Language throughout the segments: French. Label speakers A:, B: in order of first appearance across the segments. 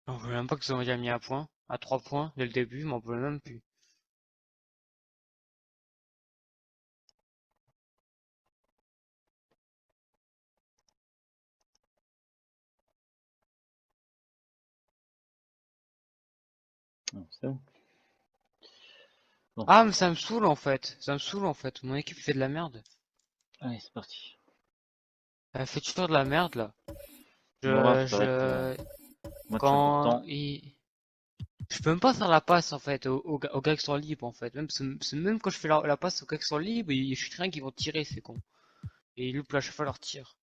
A: On voulait même pas qu'ils ont déjà mis un point. À 3 points dès le début, mais on pouvait même plus.
B: Non, c'est bon. Bon.
A: Ah, mais ça me saoule en fait. Ça me saoule en fait. Mon équipe fait de la merde.
B: Allez, c'est parti.
A: Elle fait toujours de la merde là.
B: Bon, là, ça va être match
A: Quand
B: important.
A: je peux même pas faire la passe en fait aux gars qui sont libres en fait. Même quand je fais la passe aux gars qui sont libres, je suis rien qu'ils vont tirer, c'est con. Et ils loupent à chaque fois leur tir.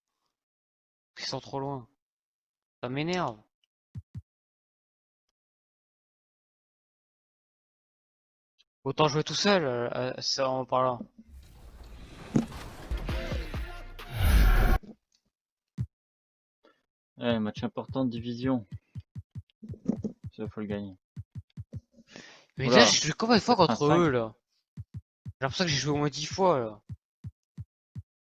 A: Ils sont trop loin. Ça m'énerve. Autant jouer tout seul, ça en parlant.
B: Ouais, match important de division. Ça, faut le gagner.
A: Mais
B: Oula,
A: là, je joue combien de fois contre
B: 85.
A: eux là? J'ai l'impression que j'ai joué au moins 10 fois là.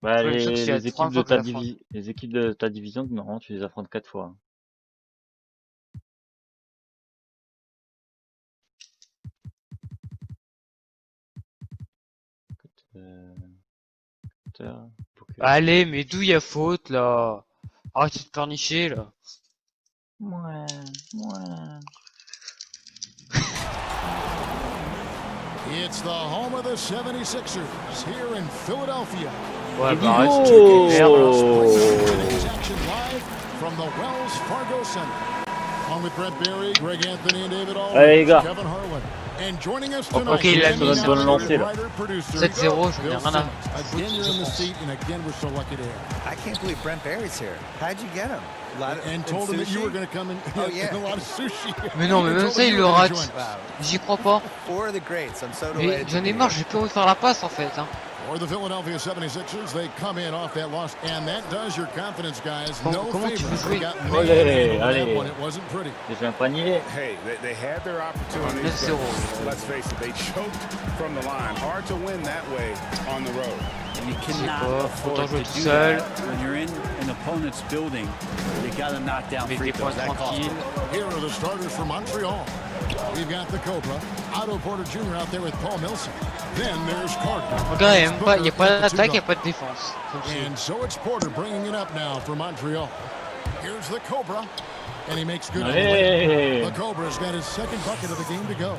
B: Bah,
A: J'ai l'impression que c'est la
B: les équipes
A: troisième
B: de
A: fois que
B: ta
A: j'affronte.
B: les équipes de ta division, normalement, tu les affrontes 4 fois. Euh, Poker.
A: Allez, mais d'où y a faute là? Arrêtez de pleurnicher là.
B: Ouais.
C: It's the home of the 76ers here in Philadelphia.
A: Ouais,
B: Et
A: bah arrête,
B: Ligue.
A: c'est merde.
C: Today's action live from the Wells Fargo Center. On with Brett Berry, Greg Anthony, and David
B: Allez,
C: Aldridge,
B: les gars.
C: Kevin Harlan. And joining us
B: Ok,
C: tonight,
A: il a mis
B: ça donne lancé là.
A: 7-0, je n'ai rien à
C: Again, you're in the seat, and again, we're so lucky to have you.
D: I can't believe Brent Barry's here. How'd you get him?
C: And told him that you were going to come in
D: Oh, yeah.
C: and a lot of sushi.
A: Mais non, mais
C: And
A: même
C: told
A: ça,
C: him
A: il
C: you
A: le
C: were gonna
A: rate.
C: join us.
D: Wow.
A: J'y crois pas.
D: Four of the greats. I'm so
A: Mais
D: delighted.
A: j'en ai marre, j'ai plus envie de faire la passe en fait. Hein.
C: For the Philadelphia 76ers, they come in off that loss, and that does your confidence, guys. No
A: Comment tu
C: favor.
A: veux
C: They
A: jouer?
C: got
B: Allez,
C: manhandled on that
B: allez.
C: one. It wasn't pretty.
B: Déjà un panier.
E: Hey, they had their opportunities.
A: 9-0.
E: but Let's face it, they choked from the line. Hard to win that way on the road.
F: And you
A: C'est
F: cannot
A: pas,
F: afford
A: autant jouer
F: to
A: tout
F: do
A: seul.
F: that when you're in an opponent's building. You gotta knock down
A: Avec
F: free
A: des points
F: throws. That costs
A: tranquilles.
C: Here are the starters for Montreal. We've got the Cobra, Otto Porter Jr. out there with Paul Millsap. Then there's Carter.
A: Regarde, il n'y a pas
C: Booker
A: d'attaque, il n'y a
C: and
A: pas de défense. Comme
C: two
A: si-
C: guards. And so it's Porter bringing it up now for Montreal. Here's the Cobra, and he makes good on the layup.
B: Allez.
C: The Cobra's got his second bucket of the game to go.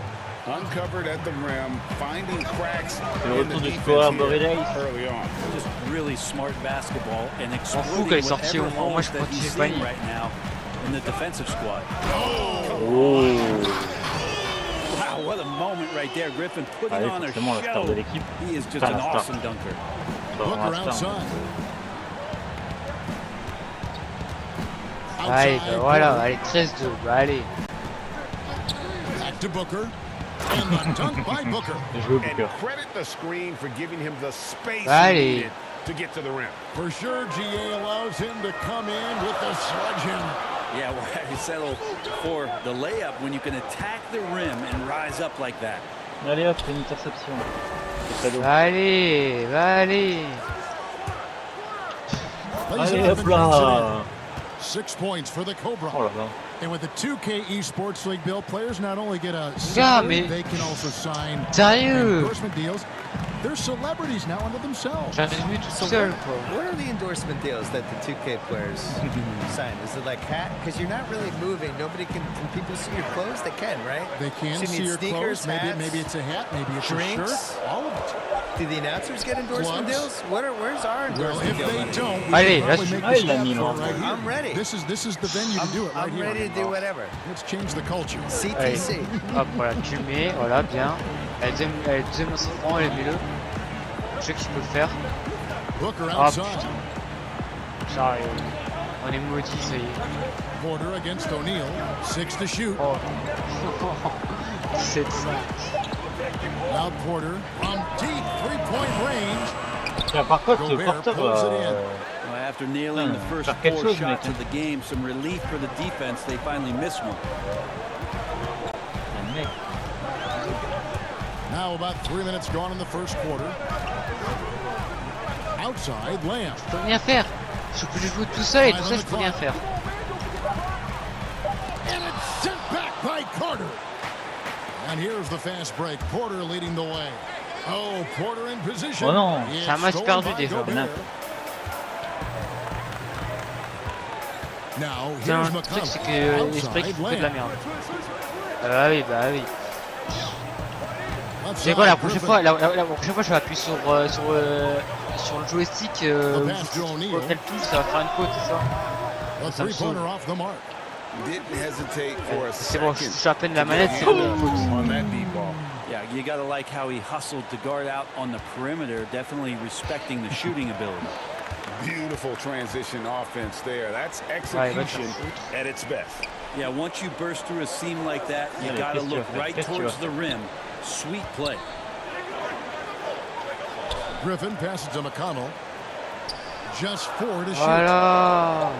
E: Uncovered at the rim, finding cracks
B: Le
E: in the
B: retour du
E: defense
B: scoreur
E: here
B: Borelais.
E: early on.
F: Just really smart basketball and
A: fout
F: exploiting
A: qu'elle est sortie
F: whatever
A: au moment où
F: holes
A: je
F: that
A: continue
F: he's
A: de panier.
F: seeing right now in the defensive squad.
B: Oh.
F: Wow, what a moment right there. Griffin putting
B: Allez,
F: on a
B: forcément la star de
F: show.
B: l'équipe.
F: He is just
B: Enfin,
F: an
B: la star.
F: awesome dunker.
C: Booker outside.
A: Allez, bah voilà, allez, 13-2, bah allez.
C: Back to Booker. And the dunk by Booker.
B: Bien joué,
E: And
B: Booker.
E: credit the screen for giving him the space
A: Allez.
E: he needed to get to the rim.
C: For sure, GA allows him to come in with the sledgehammer.
F: Yeah, why well, you settle for the layup when you can attack the rim and rise up like that?
B: Allez hop, une interception. C'est cadeau.
A: Allez, bah allez.
C: Lays
B: Allez
C: it up
B: hop
C: and banks it
B: là.
C: in. 6 points for the Cobra.
B: Oh là là.
C: And with the 2K Esports League bill, players not only get a
A: Yeah,
C: salary,
A: mais-
C: they can also sign
A: Sérieux?
C: endorsement deals. They're celebrities now unto themselves.
A: J'en ai vu tout
D: So
A: seul
D: what,
A: quoi.
D: what are the endorsement deals that the 2K players sign? Is it like hat? Because you're not really moving. Nobody can people see your clothes? They can, right?
C: They can
D: So you
C: see
D: need
C: your
D: sneakers,
C: clothes. Maybe,
D: hats,
C: maybe it's a hat. Maybe it's
D: drinks.
C: a shirt. All of it.
D: Do the announcers get endorsement
C: Gloves.
D: deals? Where's our
C: Well,
D: endorsement
C: if
D: deal
C: they
D: money?
C: don't, we
A: Allez,
C: can probably
A: là,
C: make
B: ah,
C: the
B: il l'a
C: step
B: mis,
C: for
B: non.
C: it right here.
D: I'm ready.
C: This is the venue to do it right
D: I'm
C: here.
D: ready to do whatever.
C: Let's change the culture.
A: Allez,
D: CTC.
A: hop, voilà, tu le mets, voilà, bien. Elle deuxième lancé franc, elle mets-le. Je sais que tu peux le faire.
C: Booker
A: Ah
C: outside.
A: putain. J'arrive. On est maudits, ça y est.
C: Porter against O'Neal. 6 to shoot.
A: Oh. 7-5.
C: Now Porter from deep three-point range.
B: Tiens, par contre, ce
C: Gobert
B: porteur,
C: pulls it in.
F: Well, after nailing the first
B: faire quelque
F: 4
B: chose,
F: shots
B: mec.
F: of the game, some relief for the defense. They finally missed one.
B: un mec.
C: Now about 3 minutes gone in the first quarter. Outside, Lamb.
A: Je peux rien faire. Je peux jouer tout seul et tout ça, je peux rien faire.
C: And it's sent Carter. And here's the fast break. Porter leading the way. Oh, Porter in position.
B: Oh non.
A: C'est un match perdu déjà.
C: Now,
A: Tiens,
C: here's
A: le truc c'est
C: McConnell.
A: que l'esprit qui
C: Outside
A: fait de la
C: Lamb.
A: merde. Ah oui, bah oui.
C: Left
A: C'est quoi la
C: side,
A: prochaine
C: Griffin.
A: fois, la prochaine fois je vais appuyer sur le joystick
C: pass to
A: sur
C: O'Neal.
A: quelle touche ça va faire une faute, c'est ça?
C: A
A: Ça me saoule.
C: three-pointer off the mark.
E: Didn't hesitate for a
A: C'est bon, je
E: second
A: touche à peine la
E: to
A: manette,
E: get
A: c'est
E: the
A: une faute.
E: on that deep ball.
F: Yeah, you got to like how he hustled to guard out on the perimeter, definitely respecting the shooting ability.
E: Beautiful transition offense there. That's
A: Ouais, il va te
E: execution
A: faire foutre.
E: at its best.
F: Yeah, once you burst through a seam like that, you
B: Allez,
F: got to
B: qu'est-ce que tu
F: look
B: vas faire?
F: right
B: Qu'est-ce que tu vas
F: towards the rim. Sweet play.
C: Griffin passes to McConnell. Just 4 to shoot.
A: Voilà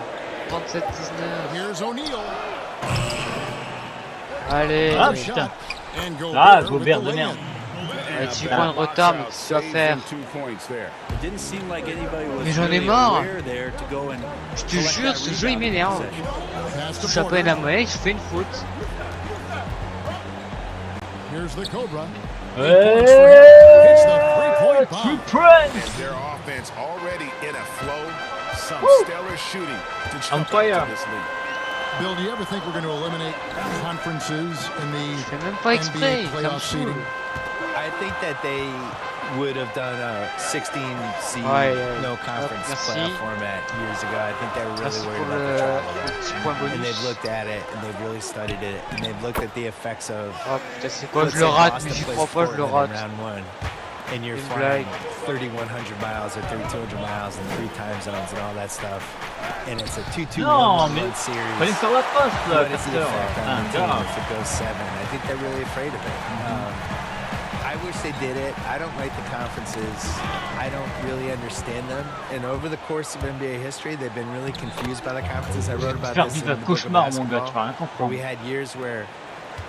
A: 37-19.
C: Here's O'Neal.
A: Allez,
B: Ah,
C: Shot.
B: putain.
C: And
B: Ah,
C: with
B: Gobert
C: the
B: de
C: lay-in.
B: merde.
A: avec 6 points de retard, mais qu'est-ce que tu vas faire?
E: Saves them 2 points there.
F: It didn't seem like anybody was
A: Mais j'en ai
F: really
A: marre.
F: aware there to go and
A: Je te
F: collect
A: jure,
F: that
A: ce jeu il
F: rebound
A: m'énerve.
F: possession.
C: Pass
A: Je
C: to
A: touche à peine
C: Porter.
A: la monnaie, je fais une faute.
C: Here's the Cobra.
B: Ouais.
C: Hits the three-point bomb.
B: Two points.
E: And their offense already in a flow. Some stellar shooting to
B: On
E: jump
B: fire.
E: into this league.
C: Bill, do you ever think we're going to eliminate conferences in
A: Je
C: the
A: fais même pas exprès,
C: NBA
A: ça me
C: playoff
A: saoule.
C: seeding?
D: I think that they would have done a 16 seed
A: Ouais, ouais.
D: no conference
A: Merci.
D: playoff format years ago. I think they were really
A: Merci
D: worried
A: pour
D: about the travel.
A: le petit point
D: And they've
A: bonus.
D: looked at it and they've really studied it and they've looked at the effects of.
A: Oh putain, c'est quoi?
D: let's
A: Je le
D: say
A: rate,
D: Boston
A: mais j'y
D: plays
A: crois pas, je le
D: Portland in
A: rate.
D: round one, and you're
A: Une
D: flying
A: blague.
D: 3,100 miles or 3,200 miles in 3 time zones and all that stuff, and it's a 2-2
B: Non, mais
D: 1-1 series.
B: fallait faire la passe là,
D: What is the
B: Castor.
D: effect on
B: Ah,
D: the team
B: grave.
D: if it goes 7? I think they're really afraid of it. I wish they did it. I don't like the conferences. I don't really understand them. And over the course of NBA history, they've been really confused by the conferences. I wrote about
B: Faire
D: this in
B: vivre
D: the
B: un
D: book of
B: cauchemar, mon gars, tu
D: basketball,
B: vas rien
D: where we
B: comprendre.
D: had years where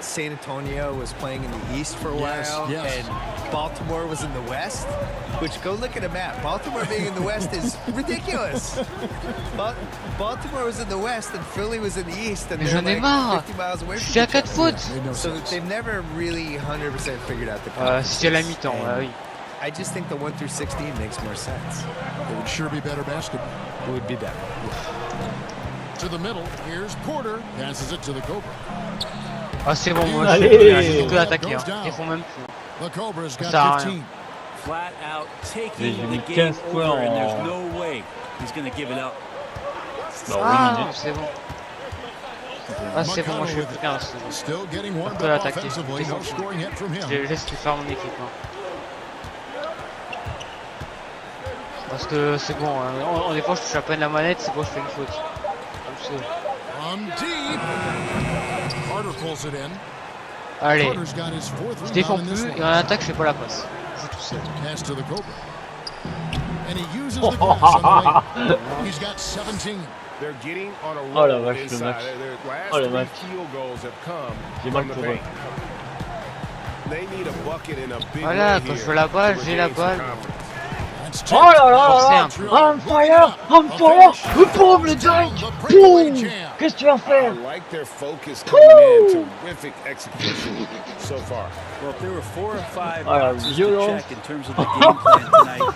D: San Antonio was playing in the East for a
C: Yes,
D: while,
C: yes.
D: and Baltimore was in the West. Which, go look at a map. Baltimore being in the West is ridiculous. Baltimore was in the West, and Philly was in the East, and
A: Mais
D: they're
A: j'en ai
D: like
A: marre.
D: 50 miles away
A: Je
D: from
A: suis à
D: each
A: 4
D: other.
A: fautes.
C: Made no
D: So
C: sense.
D: they've never really 100% figured out the conferences.
A: C'était à la mi-temps,
D: And
A: ah oui.
D: I just think the 1 through 16 makes more sense.
C: It would sure be better basketball.
D: It would be better.
C: To the middle, here's Porter. Passes it to the Cobra.
A: Ah c'est bon, moi
B: Allez.
A: j'ai tout attaqué, hein. Ils font même plus.
C: The Cobra's
A: Ça
C: got
A: sert à
C: 15.
A: rien.
F: Flat out
B: J'ai
F: taking
B: mis
F: the game
B: 15 points
F: over, and there's
B: en-
F: no way he's going to give it up.
B: Bah,
A: Ah
B: oui,
A: non, c'est bon. Ah c'est bon, moi je fais plus qu'un. c'est bon.
C: Still getting warmed
A: peut
C: up
A: l'attaquer.
C: offensively. No scoring hit from him.
A: Je laisse lui faire mon équipe. Hein. Parce que c'est bon, hein. Des fois je touche à peine la manette, c'est bon, je fais une faute. Ça me saoule.
C: From deep. Carter pulls it in.
A: Allez,
C: Carter's got his fourth
A: je
C: rebound
A: défends
C: in this
A: plus
C: one.
A: et en attaque je fais pas la passe. Je joue tout seul.
C: Pass to the Cobra. And he uses the glass on the way. He's got 17.
E: They're getting on a
B: Oh la
E: roll
B: vache, le
E: inside.
B: match.
E: Their last
B: Oh le
E: 3
B: match.
E: field goals have come
B: J'ai mal
E: from the
B: pour eux.
E: paint. They need a bucket in a big
A: Voilà,
E: way
A: quand je
E: here
A: fais la balle,
E: to
A: j'ai la
E: regain some
A: balle.
E: confidence.
C: That's
B: Oh là là
A: Forcer
B: là
A: un peu.
B: là. On fire, on fire. Boum, le dunk. Boum. Qu'est-ce que tu vas
E: I
B: faire?
E: like their focus coming in. Terrific execution so far.
F: Well, if there were 4 or 5
B: Oh, la
F: boxes to
B: violence.
F: check in terms of the game plan tonight,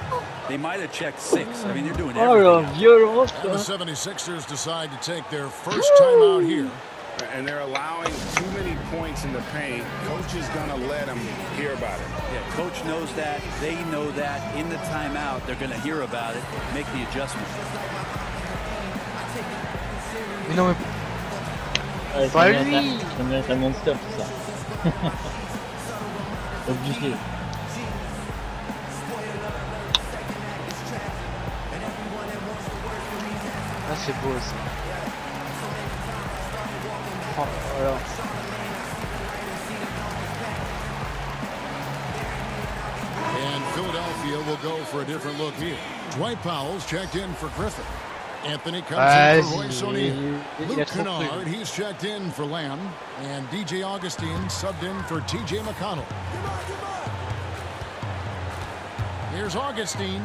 F: they might have checked 6. I mean, they're doing
B: Oh la
F: everything.
B: violence.
C: And the 76ers decide to take their first time out here.
E: And they're allowing too many points in the paint. Coach is going to let them hear about it.
F: Yeah, coach knows that. They know that. In the timeout, they're going to hear about it, make the adjustment.
A: Mais non, mais
B: Ouais,
A: Pas
B: ça vient,
A: lui.
B: ça vient, ça non-stop ça. Obligé.
A: ah, c'est beau ça. Oh, voilà.
C: And Philadelphia will go for a different look here. Dwight Powell's checked in for Griffin. Anthony comes in for Royce O'Neal.
A: Il a
C: Luke
A: trop cru.
C: Kennard, he's checked in for Lamb. And DJ Augustine subbed in for TJ McConnell. Here's Augustine.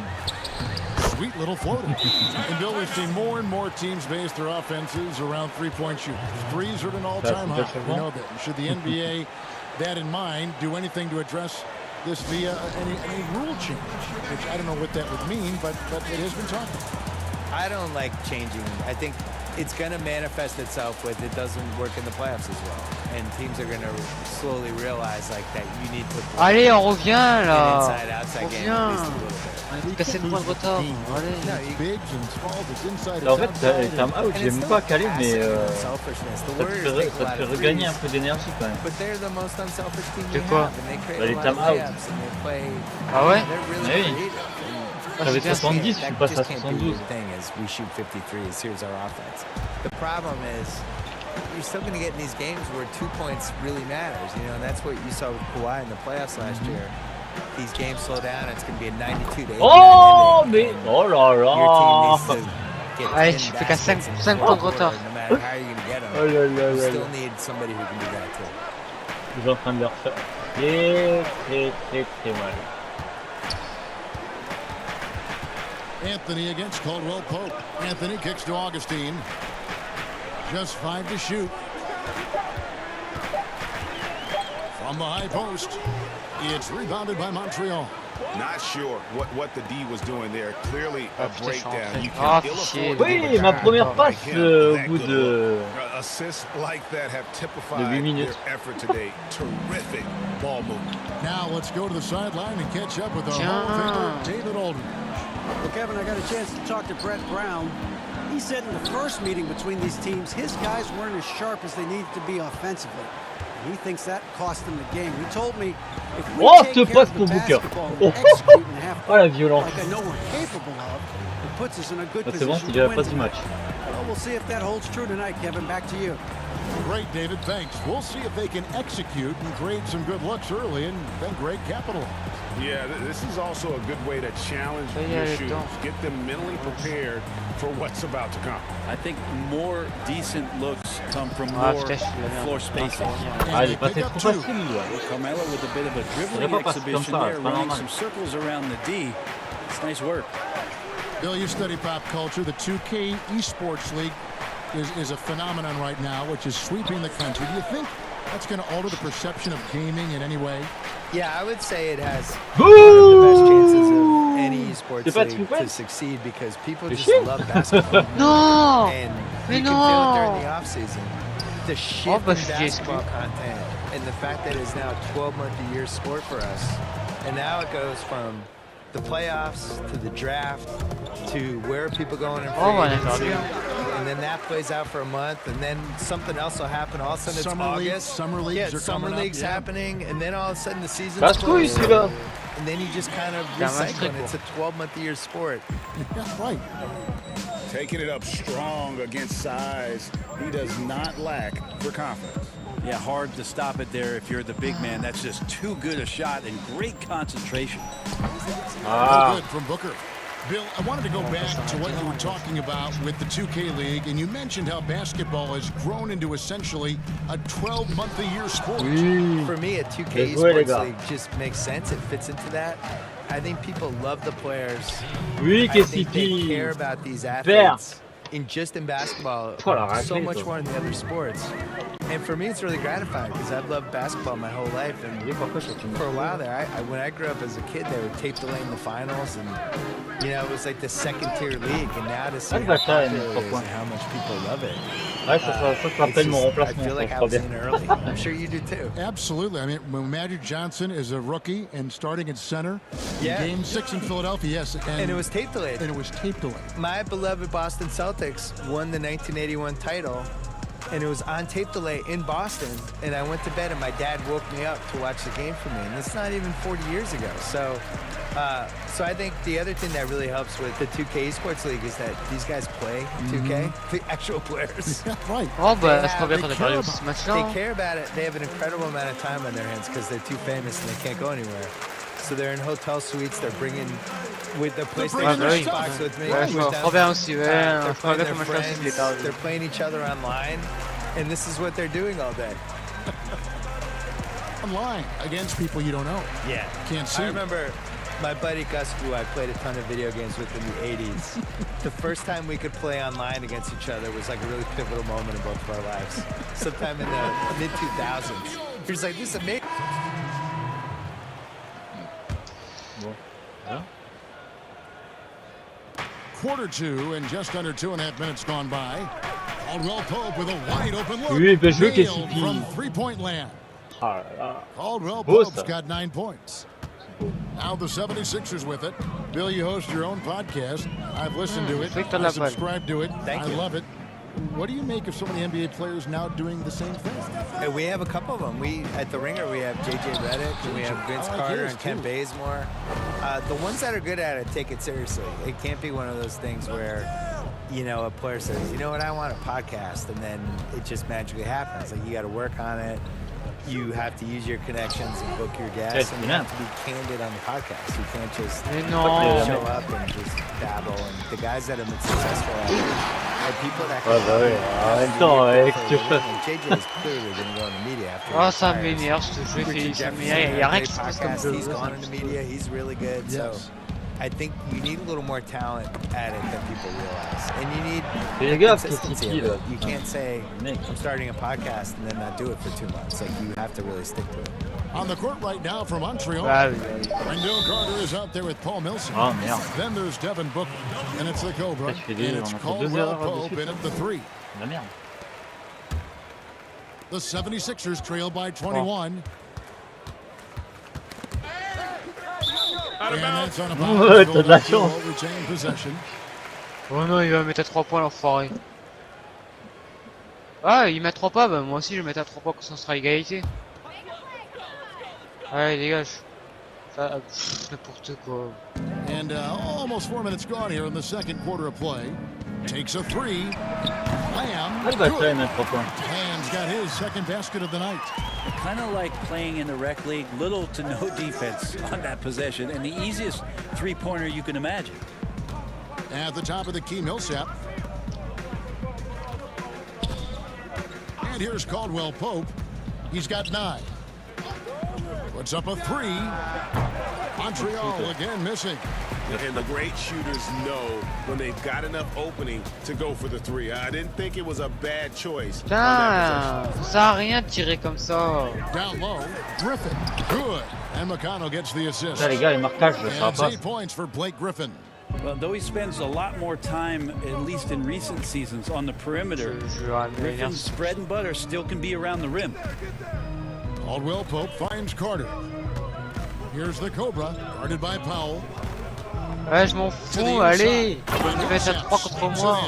C: sweet little floater. And Bill, we've seen more and more teams base their offenses around three-point shooters. Threes are at an all-time high. We know that. Should the NBA, that in mind, do anything to address this via any rule change? Which I don't know what that would mean, but it has been talked about.
D: I don't like changing. I think it's going to manifest itself with it doesn't work in the playoffs as well. And teams are going to slowly realize like that you need to play
A: Allez, on revient
D: an
A: là.
D: inside-outside game at least a little bit.
A: On a cassé le point de retard. Allez.
B: En fait, les time out, j'aime pas caler, mais ça te fait regagner un peu d'énergie quand même.
A: De quoi?
B: Les time out.
A: Ah ouais?
B: Oui. J'avais 70, je suis passé à 72.
D: The problem is you're still going to get in these games where 2 points really matters, you know, and that's what you saw with Kawhi in the playoffs last year. These games slow down, it's going to be a 92-89.
B: Oh, mais oh là là.
D: Your team needs to get
A: Allez, je fais qu'à 5 points de retard.
D: no matter how you're going to get them.
B: Oh là là
D: You
B: là
D: still
B: là.
D: need somebody who can do that too.
B: Je suis en train de leur faire très mal.
C: Anthony against Caldwell Pope. Anthony kicks to Augustine. Just 5 to shoot. From the high post. It's rebounded by Montreal.
E: Not sure what the D was doing there. Clearly a breakdown. You
A: Ah,
E: can ill
A: fichier.
E: afford to
B: Oui,
E: give a
B: ma
E: guy
B: première
E: like
B: passe
E: him
B: au
E: that
B: bout
E: good
B: de...
E: assists like that have
B: De
E: typified
B: 8
E: their
B: minutes.
E: effort today. Terrific ball movement.
C: Now let's go to the sideline and catch up with our Hall of Famer, David Aldridge.
G: Well, Kevin, I got a chance to talk to Brett Brown. He said in the first meeting between these teams, his guys weren't as sharp as they needed to be offensively. And he thinks that cost them the game. He told me, if we
B: Oh,
G: take
B: ce
G: care
B: passe
G: of the
B: pour Booker.
G: basketball and
B: Oh.
G: execute in half
B: Oh la violence.
G: like I know we're capable of, it puts us in a good
B: C'est bon,
G: position
B: c'est
G: to
B: déjà
G: win
B: pas du
G: tonight.
B: match.
G: Well, we'll see if that holds true tonight, Kevin. Back to you.
C: Great, David. Thanks. We'll see if they can execute and create some good looks early and then great capitalize.
E: Yeah, this is also a good way to challenge
A: Yeah,
E: your
A: it
E: shooters.
A: don't.
E: Get them mentally prepared for what's about to come.
F: I think more decent looks come from
A: Ah,
F: more
A: putain, je suis là.
F: floor spacing.
B: Ah, il
C: they
B: est passé
C: pick up
B: trop
C: two.
B: facile, lui.
F: Carmelo with a bit of a
B: Il aurait
F: dribbling
B: pas passé comme
F: exhibition
B: ça,
F: there,
B: c'est pas
F: running
B: normal.
F: some circles around the D. It's nice work.
C: Bill, you study pop culture. The 2K Esports League is a phenomenon right now, which is sweeping the country. Do you think that's going to alter the perception of gaming in any way?
D: Yeah, I would say it has one of the best chances of any esports
B: C'est pas
D: league
B: tout
D: to
B: bête.
D: succeed because people just
B: chier.
D: love basketball.
A: Non!
D: And
A: Mais
D: you can feel it during
A: non!
D: the offseason. The
A: Oh,
D: shift
A: bah,
D: in
A: je suis
D: basketball
A: exclu.
D: content and the fact that it's now a 12-month-a-year sport for us. And now it goes from the playoffs to the draft to where are people going in free
A: Oh, ouais,
D: agency.
A: d'accord.
D: And then that plays out for a month, and then something else will happen. All of a sudden, it's
C: Summer leagues-
D: August.
C: summer leagues
D: yeah,
C: are
D: summer
C: coming up,
D: leagues
C: yeah.
D: happening, and then all of a sudden the season's
B: Casse-couille,
D: closed.
B: celui-là.
D: And then you just kind of
A: Yeah,
D: recycle,
A: that's
D: and it's a 12-month-a-year sport.
C: Yeah, right.
E: Taking it up strong against size. He does not lack for confidence.
F: Yeah, hard to stop it there if you're the big man. That's just too good a shot and great concentration.
C: Oh, good from Booker. Bill, I wanted to go back to what you were talking about with the 2K League, and you mentioned how basketball has grown into essentially a 12-month-a-year sport.
B: Oui.
D: For me, a 2K
B: Bien joué, les
D: Esports
B: gars.
D: League just makes sense. It fits into that. I think people love the players.
B: Oui,
D: I think they
B: KCP.
D: care about these athletes. In basketball,
B: Oh, la
D: so
B: raclée,
D: much
B: toi.
D: more than the other sports. And for me, it's really gratifying because I've loved basketball my whole life. And for a while there, when I grew up as a kid, they would tape delay in the finals, and you know it was like the second-tier league. And now to see
B: Ah,
D: how
B: bah, ça,
D: popular it
B: pour
D: is
B: moi.
D: and how much people love it,
B: Ouais, ça
D: it's
B: rappelle mon
D: just- I
B: remplacement.
D: feel like
B: ça,
D: I
B: je
D: was
B: crois
D: in
B: bien.
D: early. I'm sure you do too.
C: Absolutely. I mean, when Magic Johnson is a rookie and starting at center, in
D: Yeah.
C: Game 6 in Philadelphia, yes,
D: And it was tape delayed.
C: and it was tape delay.
D: My beloved Boston Celtics won the 1981 title, and it was on tape delay in Boston. And I went to bed, and my dad woke me up to watch the game for me. And it's not even 40 years ago. So I think the other thing that really helps with the 2K Esports League is that these guys play 2K, the actual players.
C: Yeah, right.
A: Oh, bah,
D: They
A: c'est pas bien
D: have-
A: qu'on ait
C: they
A: parlé
C: care
A: aussi ce
C: about-
A: match-là.
D: They care about it. They have an incredible amount of time on their hands because they're too famous and they can't go anywhere. So they're in hotel suites. They're bringing with the
C: bringing
D: PlayStation
C: their
D: Xbox
C: stuff.
D: with me.
A: Ouais, je
D: with
A: vois
D: them.
A: trop bien aussi, ouais.
D: They're
A: Je vois
D: playing
A: bien
D: their
A: comment je pense les
D: friends.
A: gars.
D: They're playing each other online, and this is what they're doing all day.
C: Online against people you don't know.
D: Yeah.
C: Can't see.
D: I remember My buddy Gus, who I played a ton of video games with in the 80s, the first time we could play online against each other was like a really pivotal moment in both of our lives. Sometime in the mid-2000s. He was like, this is amazing.
C: Quarter two and just under 2.5 minutes gone by. Caldwell Pope with a wide open look.
B: Oui, ben, je veux
C: Nailed from three-point land.
B: Ah là là.
C: Caldwell
B: Beau,
C: Pope's
B: ça.
C: got 9 points. Now the 76ers with it. Bill, you host your own podcast. I've listened to it.
A: Victor
C: I
A: Laval.
C: subscribe to it.
D: Thank
C: I
D: you.
C: love it. What do you make of some of the NBA players now doing the same thing?
D: Hey, we have a couple of them. At the Ringer, we have J.J. Redick, and we have Vince
C: I like
D: Carter
C: his,
D: and Ken
C: too.
D: Bazemore. The ones that are good at it take it seriously. It can't be one of those things where, you know, a player says, you know what, I want a podcast, and then it just magically happens. Like, you got to work on it. You have to use your connections and book your guests, and you have to be candid on the podcast. You can't just
A: Mais non.
D: show up and just babble. And the guys that have been successful at it are people that
B: Ouais, bah oui. En même temps, qu'est-ce que tu fais?
D: JJ is clearly going to go in the media after.
A: Oh, ça
D: he retires.
A: m'énerve ce jeu,
D: Richard
A: ça
D: Jefferson
A: m'énerve, il y a
D: had
A: rien
D: a
A: qui se
D: great
A: passe comme
D: podcast.
A: jeu.
D: He's gone into media. He's really good.
C: Yes.
D: So I think you need a little more talent at it than people realize, and you need
B: Fais
D: the
B: gaffe,
D: consistency
B: Kiki,
D: of it.
B: là.
D: You can't say
B: Mec.
D: I'm starting a podcast and then not do it for 2 months. Like, you have to really stick to it.
C: On the court right now from Montreal.
A: Ah oui, oui.
C: Wendell Carter is out there with Paul Millsap.
B: Ah merde.
C: Then there's Devin Booker. And it's the Cobra.
B: Tu fais des-
C: And
B: on
C: it's
B: a fait 2
C: Caldwell
B: erreurs de
C: Pope
B: suite.
C: in at the 3.
B: La merde.
C: The 76ers trail by 21. And that's on a
B: Ouais, t'as de la
C: Philadelphia
B: chance.
C: will retain possession.
A: Oh non, il va mettre à 3 points l'enfoiré. Ah, il met à 3 points, bah moi aussi je vais mettre à 3 points quand ça sera égalité. Allez, dégage. Ça, n'importe quoi.
C: And almost 4 minutes gone here in the second quarter of play. Takes a 3. Lamb.
B: Ah, il va
C: good.
B: faire mettre 3 points.
C: Ham's got his second basket of the night.
F: Kind of like playing in the rec league, little to no defense on that possession, and the easiest three-pointer you can imagine.
C: At the top of the key, Millsap. And here's Caldwell Pope. He's got 9. Puts up a 3. Montreal again missing.
E: And the great shooters know when they've got enough opening to go for the 3. I didn't think it was a bad choice. on that
A: Putain, ça sert à rien de tirer comme ça.
C: Down low, Griffin. Good. And McConnell gets the assist.
B: Là, les gars, les marquages, ça
C: And
B: va
C: it's
B: pas.
C: 8 points for Blake Griffin.
F: Well, though he spends a lot more time, at least in recent seasons, on the perimeter, Griffin's bread and butter still can be around the rim.
C: Caldwell Pope finds Carter. Here's the Cobra, guarded by Powell.
A: Ouais, je m'en fous, allez. Il va être à 3 contre moi.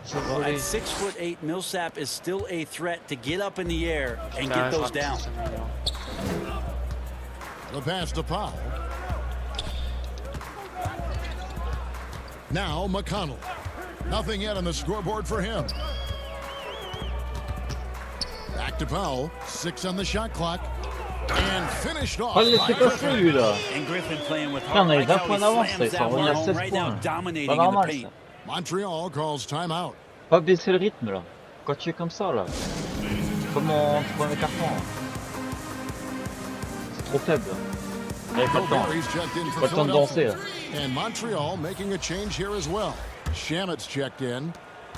A: Je vais
F: Well,
A: voler.
F: at 6'8", Millsap is still a threat to get up in the air and
A: Putain,
F: get
A: je
F: those
A: rate
F: down.
A: ça m'énerve.
C: The pass to Powell. Now McConnell. Nothing yet on the scoreboard for him. Back to Powell. 6 on the shot clock. And finished off
B: Oh, il
C: by
B: laissait passer,
C: Griffin.
B: lui, là.
F: And Griffin playing with
B: Putain, on
F: heart.
B: a
F: Like
B: les 20
F: how
B: points
F: he
B: d'avance,
F: slams
B: ça
F: that
B: revient
F: one
B: à
F: home
B: 16
F: right now,
B: points.
F: dominating
B: Pas
F: in the
B: normal,
F: paint.
B: ça.
C: Montreal calls timeout.
B: Pas baisser le rythme, là. Quand tu es comme ça, là. Comme en premier carton. Là. C'est trop faible. Il n'y avait pas le temps.
C: Gilbert's checked in
B: Pas
C: for
B: le temps de danser,
C: Philadelphia.
B: là.
C: And Montreal making a change here as well. Shamit's checked in.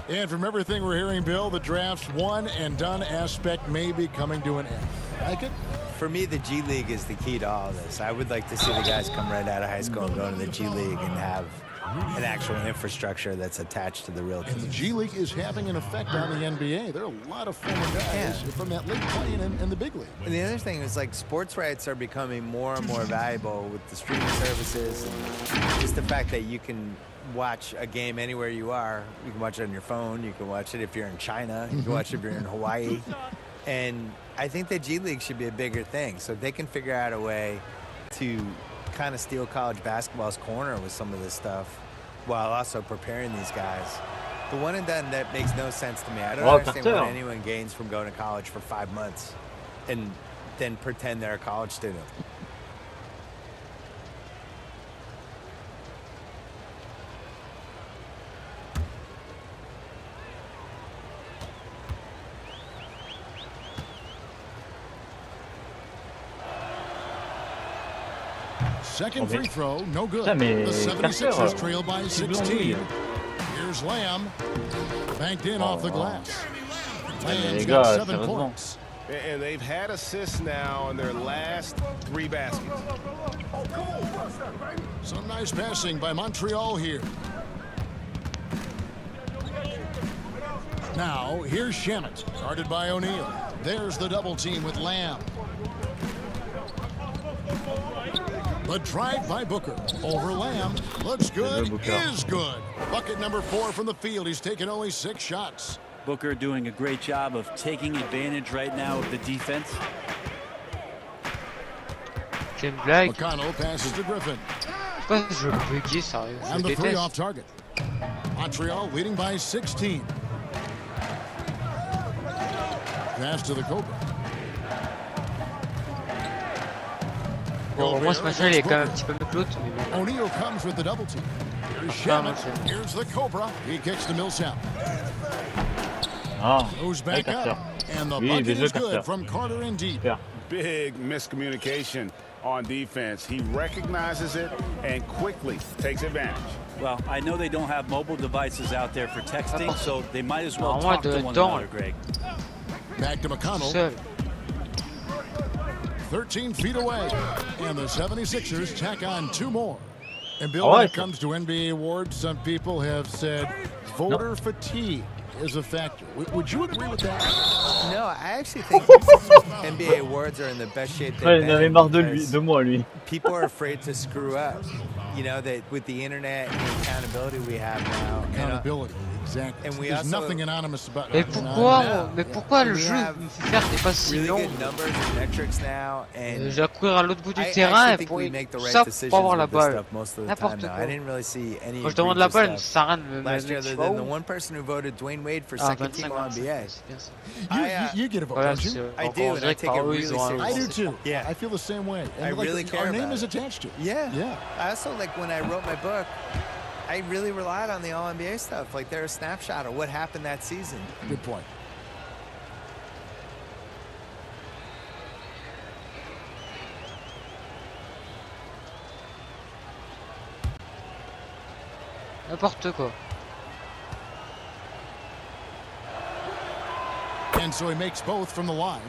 C: And from everything we're hearing, Bill, the draft's one and done aspect may be coming to an end. Like it?
D: For me, the G League is the key to all this. I would like to see the guys come right out of high school and go to the G League and have an actual infrastructure that's attached to the real
C: And the
D: team.
C: G League is having an effect on the NBA. There are a lot of former guys from that league playing in the big league.
D: And the other thing is, like, sports rights are becoming more and more valuable with the streaming services. And just the fact that you can watch a game anywhere you are. You can watch it on your phone. You can watch it if you're in China. You can watch it if you're in Hawaii. And I think the G League should be a bigger thing. So if they can figure out a way to kind of steal college basketball's corner with some of this stuff while also preparing these guys. The one and done, that makes no sense to me. I don't
B: Well,
D: understand
B: Carter.
D: what anyone gains from going to college for 5 months and then pretend they're a college student.
C: Second free throw, no good.
B: Putain, mais
C: The 76ers
B: Carter,
C: trail by
B: c'est
C: 16.
B: blanc,
C: Here's Lamb. Banked in off the glass.
B: les
C: Lamb's
B: gars,
C: got 7
B: sérieusement.
C: points.
E: And they've had assists now in their last 3 baskets.
C: Some nice passing by Montreal here. Now, here's Shamet, guarded by O'Neal. There's the double team with Lamb. The drive by Booker. Over Lamb. Looks good. Is good. Bucket number 4 from the field. He's taken only 6 shots.
F: Booker doing a great job of taking advantage right now of the defense.
A: C'est une blague.
C: McConnell passes to Griffin.
A: Pourquoi je buguais, sérieux? Je
C: And the 3
A: déteste.
C: off target. Montreal leading by 16. Pass to the Cobra.
A: Bon, au moins ce match-là, il est quand même un petit peu mieux que l'autre. Mais bon.
C: O'Neal comes with the double team. Here's Shamet. Here's the Cobra. He kicks to Millsap.
B: Ah,
C: Goes
B: ouais,
C: back up.
B: Carter.
C: And the
B: Oui,
C: bucket
B: bien joué,
C: is good
B: Carter.
C: from Carter and deep.
B: Super.
E: Big miscommunication on defense. He recognizes it and quickly takes advantage.
F: Well, I know they don't have mobile devices out there for texting, so they might as well
A: Normalement,
F: talk to
A: de
F: one
A: temps.
F: another, Greg.
C: Back to McConnell.
A: Seul.
C: 13 feet away. And the 76ers tack on 2 more. And Bill,
B: All
C: when
B: right.
C: it comes to NBA awards, some people have said voter fatigue is a factor. Would you agree with that?
D: No, I actually think NBA awards are in the best shape
B: Ouais,
D: they've
B: il en avait
D: been
B: marre
D: because
B: de moi, lui.
D: people are afraid to screw up. You know, that with the internet and the accountability we have now.
C: Accountability, exactly.
D: And we
C: There's
D: also-
C: nothing anonymous about
A: Mais
C: it.
A: pourquoi le
D: We
A: jeu
D: have
A: me fait faire des passes si
D: really
A: longues?
D: good numbers and metrics now, and
A: Je dois courir à l'autre bout du
D: I
A: terrain
D: actually
A: et
D: think
A: pour
D: we make the right
A: ça
D: decisions
A: pour avoir la
D: with this
A: balle.
D: stuff most of the time
A: N'importe
D: now.
A: quoi.
D: I didn't really see any
A: Quand je demande la balle,
D: egregious
A: ça
D: stuff.
A: sert à rien de me
D: Last year,
A: mettre
D: other
A: tu vois
D: than the
A: où?
D: one person who voted Dwayne Wade for
A: Ah,
D: second team
A: 25,
D: All-NBA.
A: c'est bien ça.
C: You get a vote,
A: Voilà,
C: don't you?
A: c'est
D: I
A: encore,
D: do,
A: on
D: and I
A: dirait que
D: take
A: par
D: it
A: eux,
D: really
A: ils ont un-
C: I do
D: seriously.
C: too.
D: Yeah.
C: I feel the same way. And
D: I really care
C: our name
D: about
C: is
D: it.
C: attached to it.
D: Yeah.
C: Yeah.
D: I also, like, when I wrote my book, I really relied on the All-NBA stuff. Like, they're a snapshot of what happened that season.
C: Good point.
A: N'importe quoi.
C: And so he makes both from the line.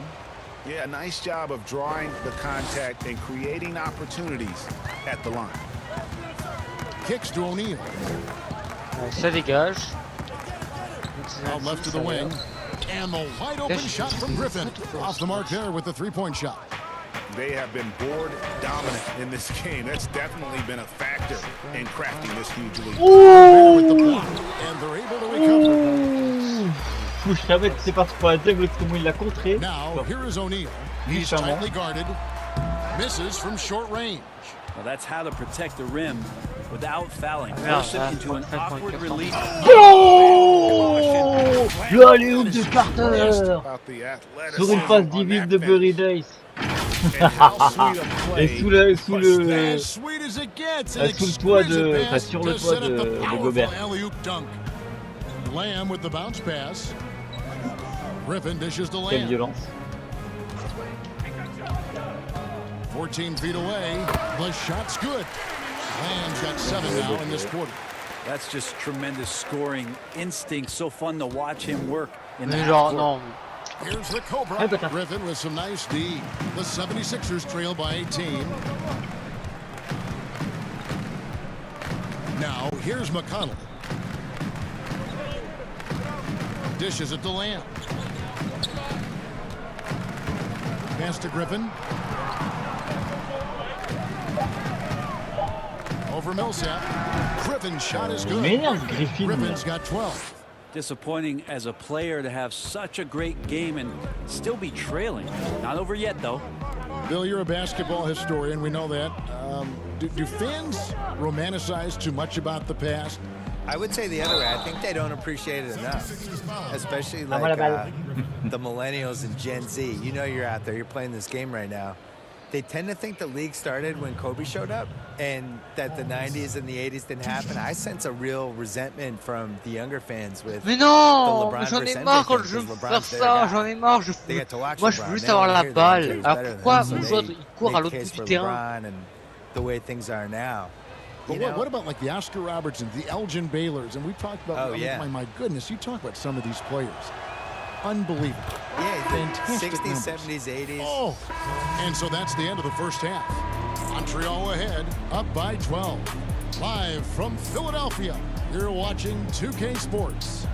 E: Yeah, nice job of drawing the contact and creating opportunities at the line.
C: Kicks to O'Neal.
A: Ça dégage.
C: Out left to the wing. And the wide open shot from Griffin. Off the mark there with the 3-point shot.
E: They have been board dominant in this game. That's definitely been a factor in crafting this huge lead.
C: There with the block. And they're able to recover.
B: Fou, je savais que c'est parti pour la dègle, comment il l'a contré.
C: Now, here is O'Neal. He's tightly guarded. Misses from short range.
F: Well, that's how to protect the rim without fouling.
A: Merde,
F: Force it into an awkward release.
B: Oh, le alley-oop de Carter
E: About the
B: sur une passe
E: athleticism on
B: divine
E: that
B: de
E: finish.
B: Bury Days.
E: And how sweet a play.
B: Et sous le
C: As sweet as it gets.
B: sous le toit de, enfin, sur le toit de Gobert.
C: Alley-oop dunk. Lamb with the bounce pass. Griffin dishes to
B: Quelle
C: Lamb.
B: violence.
C: 14 feet away. The shot's good. Lamb's got 7 now in this quarter.
F: That's just tremendous scoring instinct. So fun to watch him work in
A: Mais
F: the
A: genre,
F: half court.
A: non.
C: Here's the Cobra. Griffin with some nice D. The 76ers trail by 18. Now, here's McConnell. Dishes it to Lamb. Pass to Griffin. Over Millsap. Griffin's shot is good.
B: M'énerve Griffin.
C: Griffin's got 12.
F: Disappointing as a player to have such a great game and still be trailing. Not over yet, though.
C: Bill, you're a basketball historian. We know that. Do fans romanticize too much about the past?
D: I would say the other way. I think they don't appreciate it enough, especially like the millennials and Gen Z. You know you're out there. You're playing this game right now. They tend to think the league started when Kobe showed up and that the 90s and the 80s didn't happen. I sense a real resentment from the younger fans with
A: Mais non,
D: the
A: mais
D: LeBron
A: j'en ai
D: percentage
A: marre quand
D: thing,
A: je veux
D: because
A: faire
D: LeBron's their
A: ça,
D: guy.
A: j'en ai marre.
D: They get to watch
A: Moi je veux
D: LeBron.
A: juste
D: They don't
A: avoir la
D: hear the
A: balle.
D: game's
A: Alors
D: better than
A: pourquoi
D: them, so
A: mon joueur
D: they
A: il court à
D: make
A: l'autre
D: case
A: bout
D: for
A: du terrain?
D: LeBron and the way things are now.
C: But what about like the Oscar Robertsons, the Elgin Baylors, and we talked about, my goodness, you talk about some of these players. Unbelievable.
D: Yeah,
C: fantastic
D: 60s,
C: numbers.
D: 70s, 80s.
C: Oh, and so that's the end of the first half. Montreal ahead, up by 12. Live from Philadelphia, you're watching 2K Sports.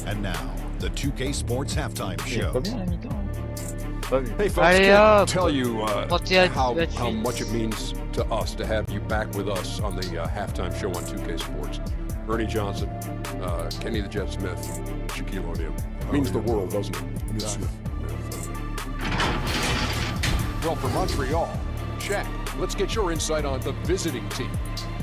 H: And now, the 2K Sports halftime show.
I: Hey folks, can't tell you how much it means to us to have you back with us on the halftime show on 2K Sports. Ernie Johnson, Kenny the Jet Smith, Shaquille O'Neal. Means the world, doesn't it? Yes, well, for Montreal, Shaq, let's get your insight on the visiting team.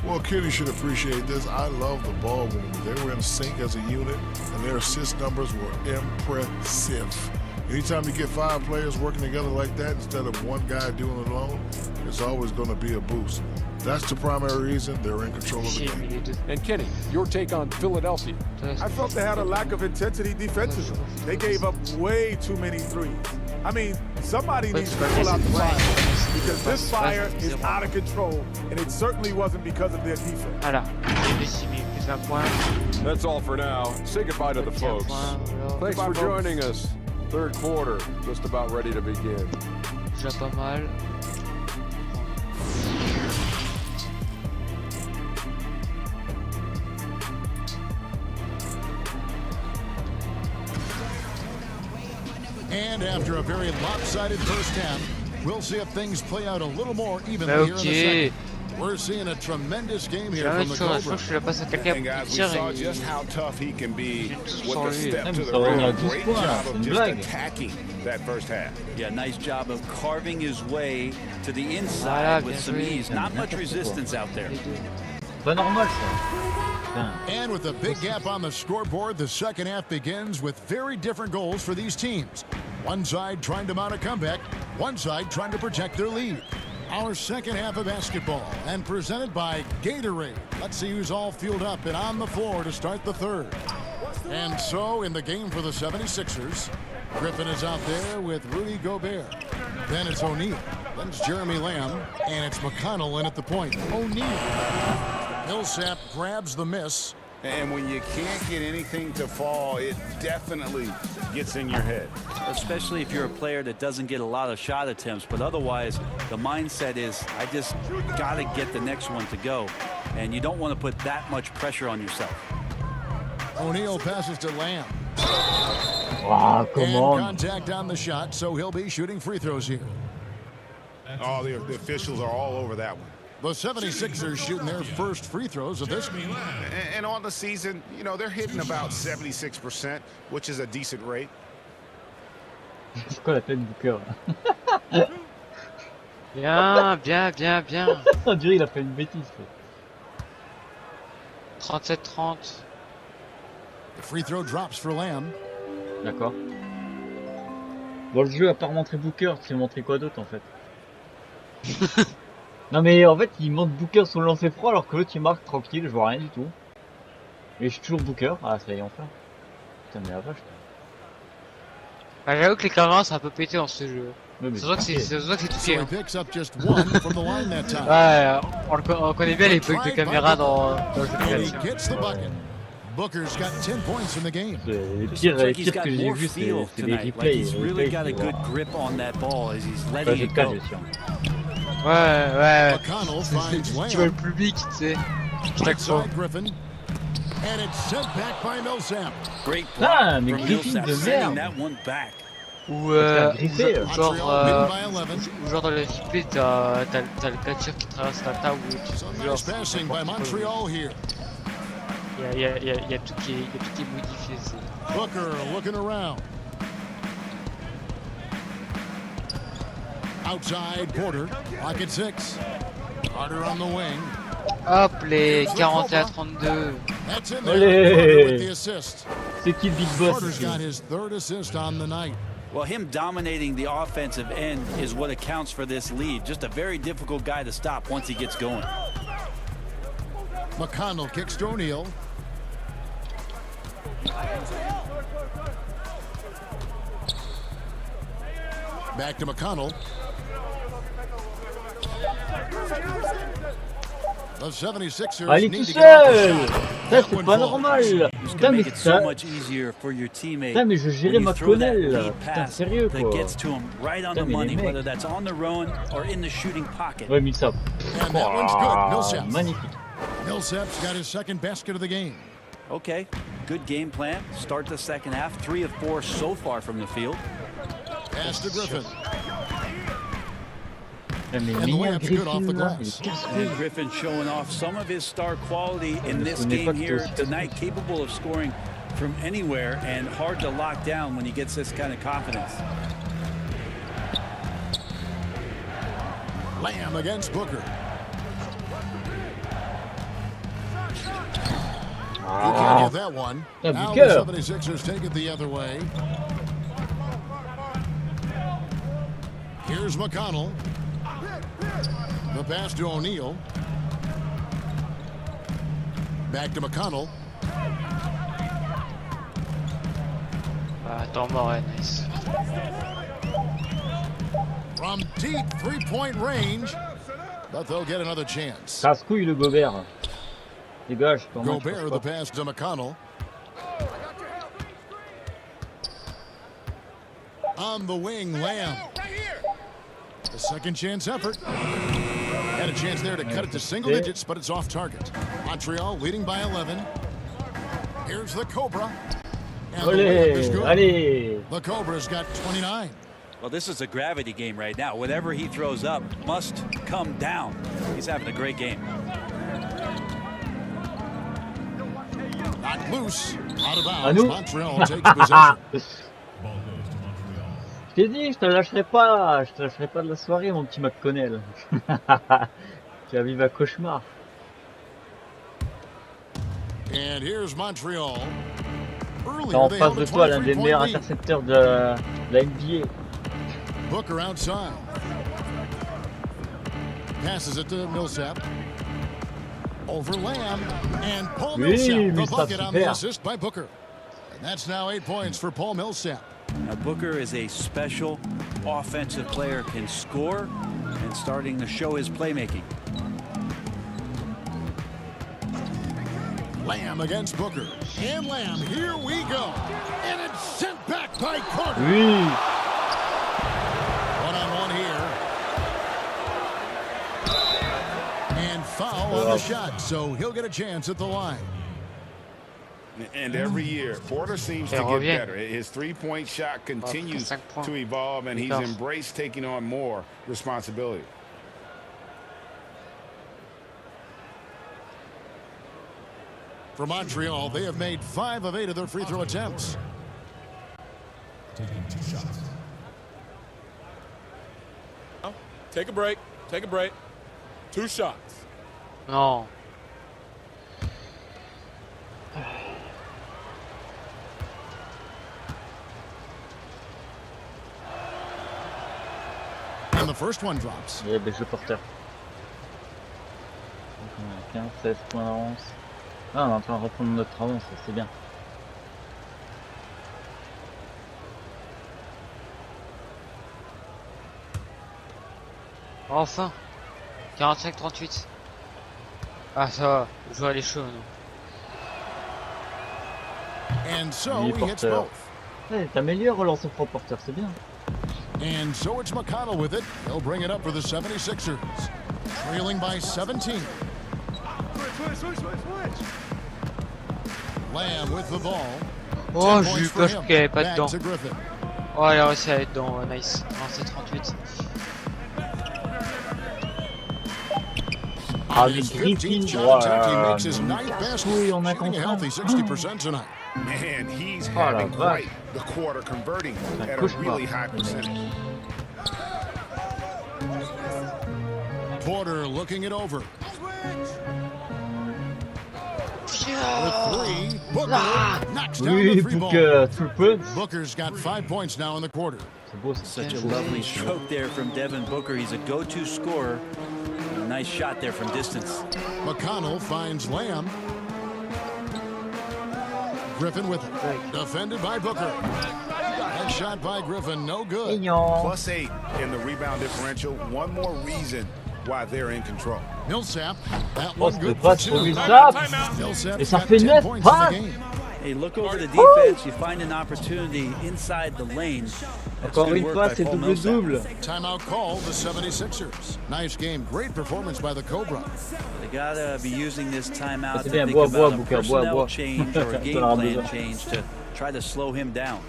E: Well, Kenny should appreciate this. I love the ball movement. They were in sync as a unit, and their assist numbers were impressive. Anytime you get 5 players working together like that instead of one guy doing it alone, it's always going to be a boost. That's the primary reason they're in control of the game.
I: And Kenny, your take on Philadelphia.
J: I felt they had a lack of intensity defensively. They gave up way too many threes. I mean, somebody needs to pull out the fire because this fire is out of control, and it certainly wasn't because of their defense.
I: That's all for now. Say goodbye to the folks. Thanks for joining us. Third quarter, just about ready to begin.
A: Déjà pas mal.
C: And after a very lopsided first half, we'll see if things play out a little more evenly here in the second. We're seeing a tremendous game here from the Cobra.
E: And guys, we saw just how tough he can be with the step to the rim. Great job of just attacking that first half.
F: Yeah, nice job of carving his way to the inside with some ease. Not much resistance out there.
B: Pas normal ça.
C: And with a big gap on the scoreboard, the second half begins with very different goals for these teams. One side trying to mount a comeback, one side trying to protect their lead. Our second half of basketball, and presented by Gatorade. Let's see who's all fueled up and on the floor to start the third. And so, in the game for the 76ers, Griffin is out there with Rudy Gobert. Then it's O'Neal. Then it's Jeremy Lamb, and it's McConnell in at the point. O'Neal. Millsap grabs the miss.
E: And when you can't get anything to fall, it definitely gets in your head.
F: Especially if you're a player that doesn't get a lot of shot attempts, but otherwise the mindset is I just got to get the next one to go, and you don't want to put that much pressure on yourself.
C: O'Neal passes to Lamb.
B: Wow, come on.
C: Contact on the shot, so he'll be shooting free throws here.
E: Oh, the officials are all over that one.
C: The 76ers shooting their first free throws of this game.
E: And on the season, you know, they're hitting about 76%, which is a decent rate.
B: C'est quoi la tête du cœur?
A: Bien.
B: On dirait qu'il a fait une bêtise.
A: 37-30.
C: The free throw drops for Lamb.
B: D'accord. Bon, le jeu a pas montré Booker, il a montré quoi d'autre en fait? Non mais en fait il montre Booker sur le lancer froid alors que l'autre il marque tranquille, je vois rien du tout. Et je suis toujours Booker. Ah ça y est enfin. Putain mais la vache.
A: Bah, j'avoue que les caméras sont un peu pétés dans ce jeu.
B: Ouais,
A: c'est vrai que c'est touché. Hein. Ouais, on connaît bien les bugs de caméra dans le jeu de création.
C: Booker's got 10 points in the game.
B: Les pires que j'ai vu c'est les replays.
F: He's really got a good grip on that ball as he's letting it go.
A: Ouais. Tu vois le public, tu sais. Chaque fois.
C: And it's sent back by Millsap.
F: Great block from
B: Griffin de
F: sending
B: merde.
F: that one back.
A: Ou genre dans les replays, t'as le catcher qui traverse la table ou genre.
C: Passing by Montreal here.
A: Il y a tout qui est modifié.
C: Booker looking around. Outside Porter, pocket 6. Carter on the wing.
A: Hop, les 41-32.
C: That's in there. Porter with the assist.
B: C'est qui le big boss?
C: Porter's got his third assist on the night.
F: Well, him dominating the offensive end is what accounts for this lead. Just a very difficult guy to stop once he gets going.
C: McConnell kicks to O'Neal. Back to McConnell. The 76ers
B: Ah, il est
C: need
B: tout
C: to get off the
B: seul.
C: shot.
B: Ça,
C: That
B: c'est
C: one
B: pas
C: falls.
B: normal.
F: It's
B: Putain,
F: gonna
B: mais
F: make it so
B: ça...
F: much easier for your teammate.
B: Putain, mais je gérais
F: when you
B: ma
F: throw that
B: quenelle.
F: lead
B: Putain,
F: pass
B: sérieux,
F: that
B: quoi.
F: gets to him right on
B: Putain,
F: the
B: mais les
F: money,
B: mecs.
F: whether that's on the run or in the shooting pocket.
B: Ouais, Millsap.
C: And that one's good.
B: Ah,
C: Millsap.
B: magnifique.
C: Millsap's got his second basket of the game.
F: Okay, good game plan. Start the second half. 3 of 4 so far from the field.
C: Pass to Griffin.
B: Mais
C: And the
B: mignon
C: layup's good off the
B: Griffin, là, il
C: glass.
B: est casse-couille.
F: And Griffin showing off some of his star quality in this
B: Ce n'est pas
F: game
B: que
F: here
B: aussi
F: tonight, capable of scoring from anywhere and hard to lock down when he gets this kind of confidence.
C: Lamb against Booker. You can't get that one.
B: Yeah,
C: Now
B: Booker.
C: the 76ers take it the other way. Here's McConnell. The pass to O'Neal. Back to McConnell.
A: Ah, temps mort, ouais, nice.
C: From deep three-point range. But they'll get another chance.
B: Casse-couille le Gobert. Dégage, pour moi, je
C: Gobert,
B: pense
C: the
B: pas.
C: pass to McConnell. On the wing, Lamb. A second chance effort. Had a chance there to cut it to single digits, but it's off target. Montreal leading by 11. Here's the Cobra. And the layup is
B: Allez,
C: good.
B: allez.
C: The Cobra's got 29.
F: Well, this is a gravity game right now. Whatever he throws up must come down. He's having a great game.
C: Not loose. Out of
B: À
C: bounds.
B: nous.
C: Montreal takes possession.
B: Je t'ai dit, je te lâcherai pas de la soirée, mon petit McConnell. Tu vas vivre un cauchemar.
C: And here's Montreal.
B: T'es en
C: Earlier, they
B: face
C: held
B: de
C: a
B: toi l'un des
C: 23-point
B: meilleurs
C: lead.
B: intercepteurs de la NBA.
C: Booker outside. Passes it to Millsap. Over Lamb. And Paul
B: Oui,
C: Millsap, the
B: Millsap,
C: bucket on the
B: super.
C: assist by Booker. And that's now 8 points for Paul Millsap.
F: Now, Booker is a special offensive player, can score, and starting to show his playmaking.
C: Lamb against Booker. And Lamb, here we go. And it's sent back by Carter.
B: Oui.
C: One-on-one here. And foul on the shot, so he'll get a chance at the line.
K: And every year, Porter seems to get better. His three-point shot continues to evolve, and he's embraced taking on more responsibility.
C: For Montreal, they have made 5 of 8 of their free throw attempts.
L: Taking 2 shots. Take a break. Take a break. 2 shots.
A: Non.
C: And the first one drops.
B: Il y a des jeux porteurs. 15, 16 points d'avance. Ah, on est en train de reprendre notre avance, c'est bien.
A: Enfin. 45-38. Ah, ça va. Le joueur, il est chaud, non.
C: And so
B: Il est
C: he hits
B: porteur.
C: both.
B: Ouais, t'améliores relance au porteur, c'est bien.
C: And so it's McConnell with it. He'll bring it up for the 76ers. Trailing by 17. Lamb with the ball.
A: Oh,
C: 10
A: j'ai
C: points
A: eu
C: for
A: peur
C: him.
A: qu'il n'y avait pas
C: Back
A: dedans.
C: to Griffin.
A: Oh, il a réussi à être dedans. Oh, nice. Non, c'est 38.
B: Ah,
C: On
B: mais
C: his
B: Griffin,
C: 15th shot attempt, he
B: voilà.
C: makes his 9th basket,
B: Oui, on a
C: shooting a
B: contre
C: healthy 60% tonight.
K: And he's
B: Oh, la
K: having
B: vache.
K: quite the quarter, converting
B: Un
K: at a
B: cauchemar.
K: really high percentage.
C: Porter looking it over. With 3, Booker knocks down
B: Oui,
C: the 3 ball.
B: Booker, 2 points.
C: Booker's got 5 points now in the quarter.
B: C'est beau, c'est
F: Such a lovely stroke there from Devin Booker. He's a go-to scorer. A nice shot there from distance.
C: McConnell finds Lamb. Griffin with it. Defended by Booker. That shot by Griffin, no good.
K: +8 in the rebound differential. One more reason why they're in control.
C: Millsap, that one good
B: for
C: two.
B: Et ça fait 9 passes.
F: Hey, look over the defense. You find an opportunity inside the lane.
B: Encore une fois, c'est double-double.
C: Timeout call, the 76ers. Nice game. Great performance by the Cobra.
F: They gotta be using this timeout to
B: bien,
F: think about a personnel change or a game plan change to try to slow him down.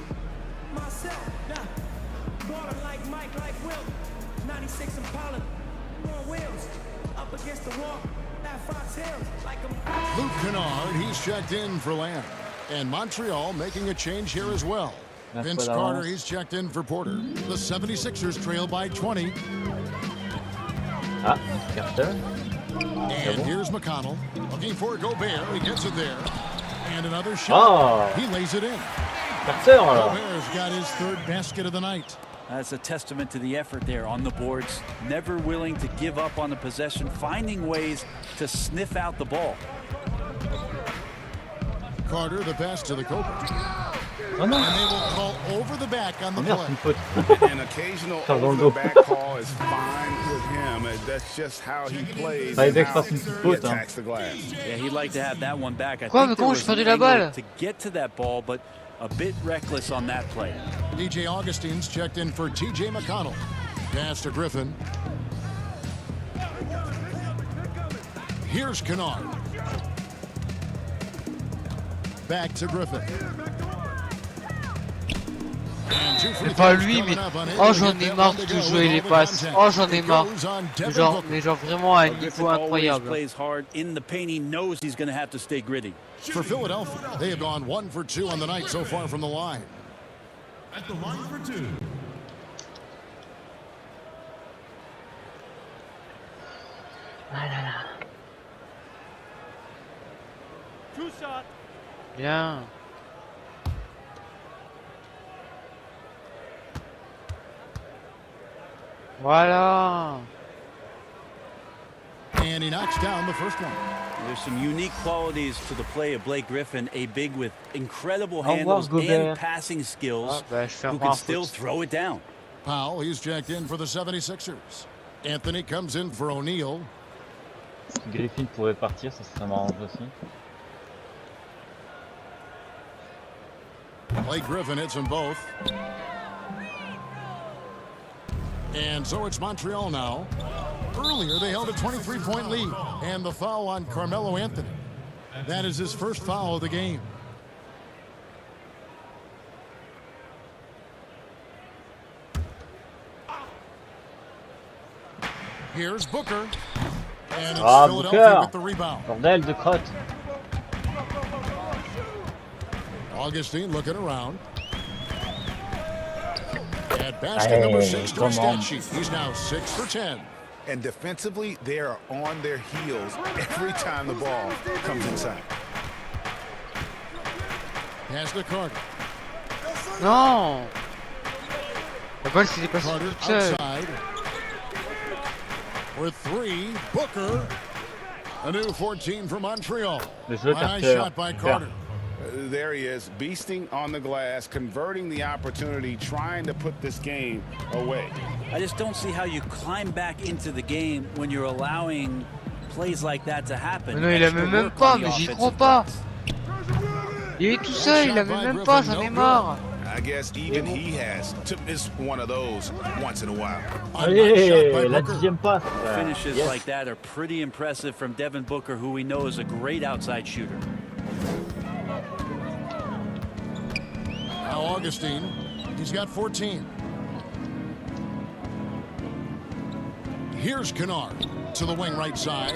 C: Luke Kennard, he's checked in for Lamb. And Montreal making a change here as well. Vince Carter, he's checked in for Porter. The 76ers trail by 20.
B: Ah, Carter.
C: And here's McConnell. Looking for Gobert. He gets it there. And another shot. He lays it in.
B: Carter.
C: Gobert's got his third basket of the night.
F: That's a testament to the effort there on the boards. Never willing to give up on the possession, finding ways to sniff out the ball.
C: Carter, the pass to the Cobra. And they will call over the back on the play.
K: An occasional over the back call is fine with him. That's just how he plays and how he attacks the glass.
F: Yeah, he'd like to have that one back. I
A: Quoi,
F: think
A: mais comment je perdu la balle?
F: to get to that ball, but a bit reckless on that play.
C: DJ Augustine's checked in for TJ McConnell. Pass to Griffin. Here's Kennard. Back to Griffin.
A: C'est pas lui, mais oh j'en ai marre de jouer les passes. Oh j'en ai marre. Mais genre vraiment à un niveau incroyable.
F: Plays hard in the paint. He knows he's going to have to stay gritty.
C: For Philadelphia, they have gone 1 for 2 on the night so far from the line.
H: At the line for 2.
L: Two shots.
A: Bien. Voilà.
C: And he knocks down the first one.
F: There's some unique qualities to the play of Blake Griffin, a big with incredible handles and passing skills who can still throw it down.
C: Powell, he's checked in for the 76ers. Anthony comes in for O'Neal.
B: Griffin pourrait partir, ça m'arrange aussi.
C: Blake Griffin hits them both. And so it's Montreal now. Earlier, they held a 23-point lead. And the foul on Carmelo Anthony. That is his first foul of the game. Here's Booker. And it's Philadelphia with the rebound.
B: Bordel de crotte.
C: Augustine looking around. At basket number 6 to his stat sheet. He's now 6 for 10.
K: And defensively, they are on their heels every time the ball comes inside.
C: Pass to Carter.
A: Non. La balle s'est dépassée
C: Carter
A: toute seule.
C: outside. For 3, Booker. A new 14 for Montreal. Nice shot by Carter.
K: There he is, beasting on the glass, converting the opportunity, trying to put this game away.
F: I just don't see how you climb back into the game when you're allowing plays like that to happen.
A: Mais non, il la met même pas, mais j'y crois pas. Il est tout seul, il la met même pas, j'en ai marre.
K: I guess even he has to miss one of those once in a while.
B: Allez, la deuxième passe.
F: Finishes like that are pretty impressive from Devin Booker, who we know is a great outside shooter.
C: Now Augustine, he's got 14. Here's Kennard to the wing right side.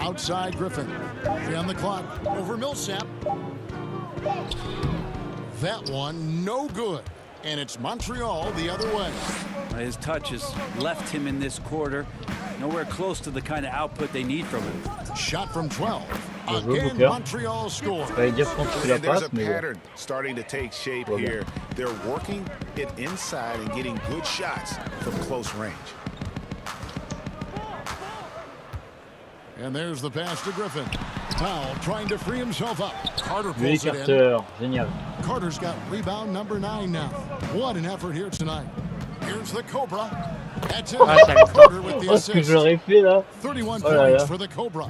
C: Outside Griffin. 3 on the clock. Over Millsap. That one no good. And it's Montreal the other way.
F: His touch has left him in this quarter. Nowhere close to the kind of output they need from him.
C: Shot from 12. Again, Montreal scores.
K: There's a pattern starting to take shape here. They're working it inside and getting good shots from close range.
C: And there's the pass to Griffin. Powell trying to free himself up. Carter
B: Lui,
C: pulls it in.
B: Carter, génial.
C: Carter's got rebound number 9 now. What an effort here tonight. Here's the Cobra. That's it. Carter with the
B: Oh, ce que
C: assist.
B: je leur ai fait là.
C: 31
B: Oh là
C: points
B: là.
C: for the Cobra.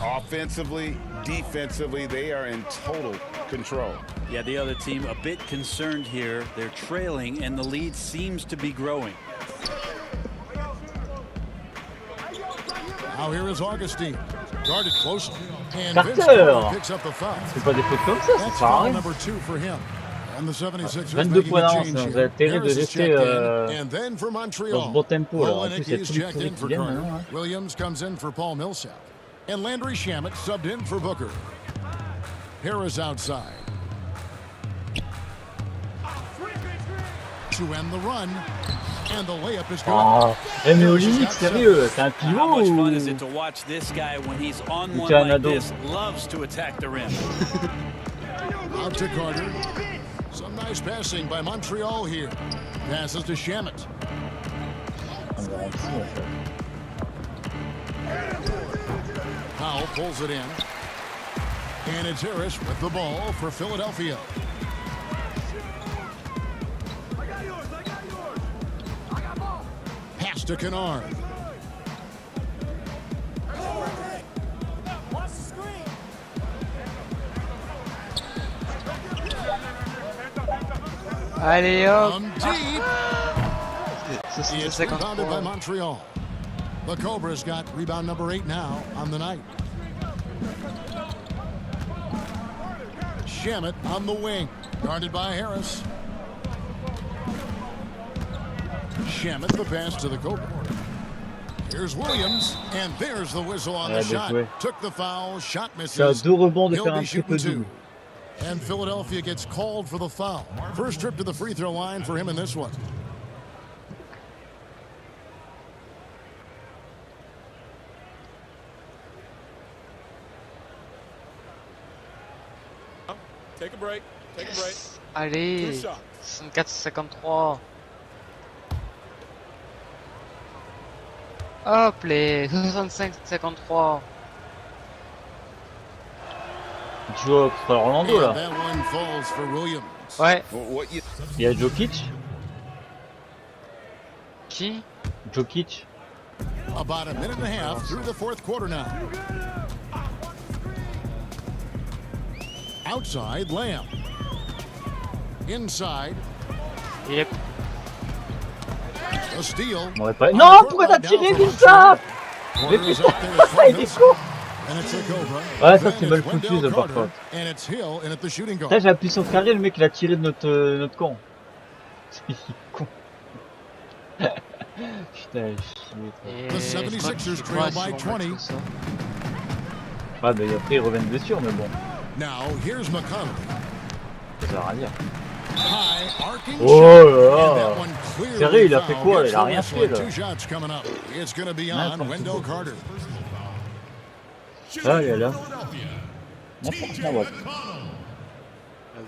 K: Offensively, defensively, they are in total control.
F: Yeah, the other team a bit concerned here. They're trailing, and the lead seems to be growing.
C: Now here is Augustine. Guarded closely. And
B: Carter.
C: Vince Carter picks up the foul.
B: C'est pas des fautes comme ça, ça
C: That's
B: sert à
C: foul
B: rien.
C: number 2 for him. And the 76ers
B: 22
C: making
B: points
C: a
B: d'avance,
C: change
B: vous
C: here.
B: avez intérêt de
C: Harris is
B: rester
C: checked in. And then for
B: dans
C: Montreal.
B: ce bon tempo. Là. En
C: Olenek
B: plus, il y a
C: is
B: tous les
C: checked
B: pourris
C: in
B: qui
C: for
B: viennent
C: Carter.
B: maintenant. Hein.
C: Williams comes in for Paul Millsap. And Landry Shamet subbed in for Booker. Harris outside. To end the run. And the layup is good.
B: Oh, mais au limite, sérieux, c'est un pivot
F: How much fun
B: ou...
F: is it to watch this guy when he's on one
B: c'est un
F: like
B: ado.
F: this? Loves to attack the rim.
C: Out to Carter. Some nice passing by Montreal here. Passes to Shamet. Powell pulls it in. And it's Harris with the ball for Philadelphia. Pass to Kennard.
A: Allez hop.
C: From deep.
A: C'est
C: It's rebounded by Montreal. The Cobras got rebound number 8 now on the night. Shamet on the wing, guarded by Harris. Shamet the pass to the Cobra. Here's Williams, and there's the whistle on the shot. Took the foul, shot misses.
B: C'est à 2 rebonds de
C: He'll
B: faire
C: be
B: un
C: shooting
B: triple-double.
C: 2. And Philadelphia gets called for the foul. First trip to the free throw line for him in this one.
L: Take a break. Take a break.
A: Allez. 64-53. Hop les 65-53.
B: Tu joues contre Orlando là.
C: That one falls for Williams.
A: Ouais.
B: Il y a Jokic.
A: Qui?
B: Jokic.
C: About a minute and a half through the fourth quarter now. Outside, Lamb. Inside.
A: Yep.
C: A steal.
B: Pas... Non, pourquoi t'as tiré Vilsa? Mais putain, il est con. Ouais, ça c'est mal foutu ça par contre. Là j'ai appuyé sur carré, le mec il a tiré de notre camp. C'est con. Putain, chier. Ah bah après ils reviennent blessure mais bon. Ça sert à rien. Oh là là. Sérieux, il a fait quoi? Il a rien fait là. Ah, il est là. Non, franchement, ouais.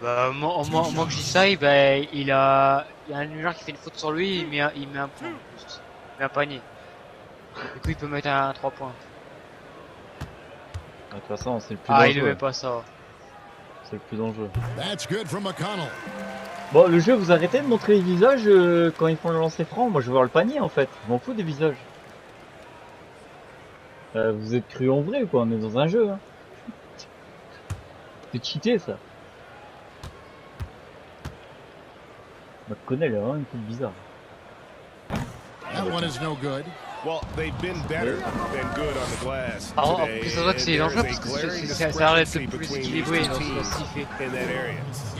A: Bah, moi que je dis ça, il y a un joueur qui fait une faute sur lui, il met un point. Il met un panier. Du coup, il peut mettre un 3 points.
B: De toute façon, c'est le plus dangereux.
A: Ah, il ne met pas ça.
B: C'est le plus dangereux. Bon, le jeu, vous arrêtez de montrer les visages quand ils font le lancer franc. Moi, je veux voir le panier en fait. Je m'en fous des visages. Vous êtes cru en vrai quoi, on est dans un jeu. Hein. C'est cheaté ça. Je me connais, il a vraiment une coupe bizarre.
C: That one is no good.
K: Well, they've been better than good on the glass
A: Alors,
K: today.
A: après, c'est vrai que c'est dangereux parce que ça a l'air d'être plus équilibré dans ce qu'il fait.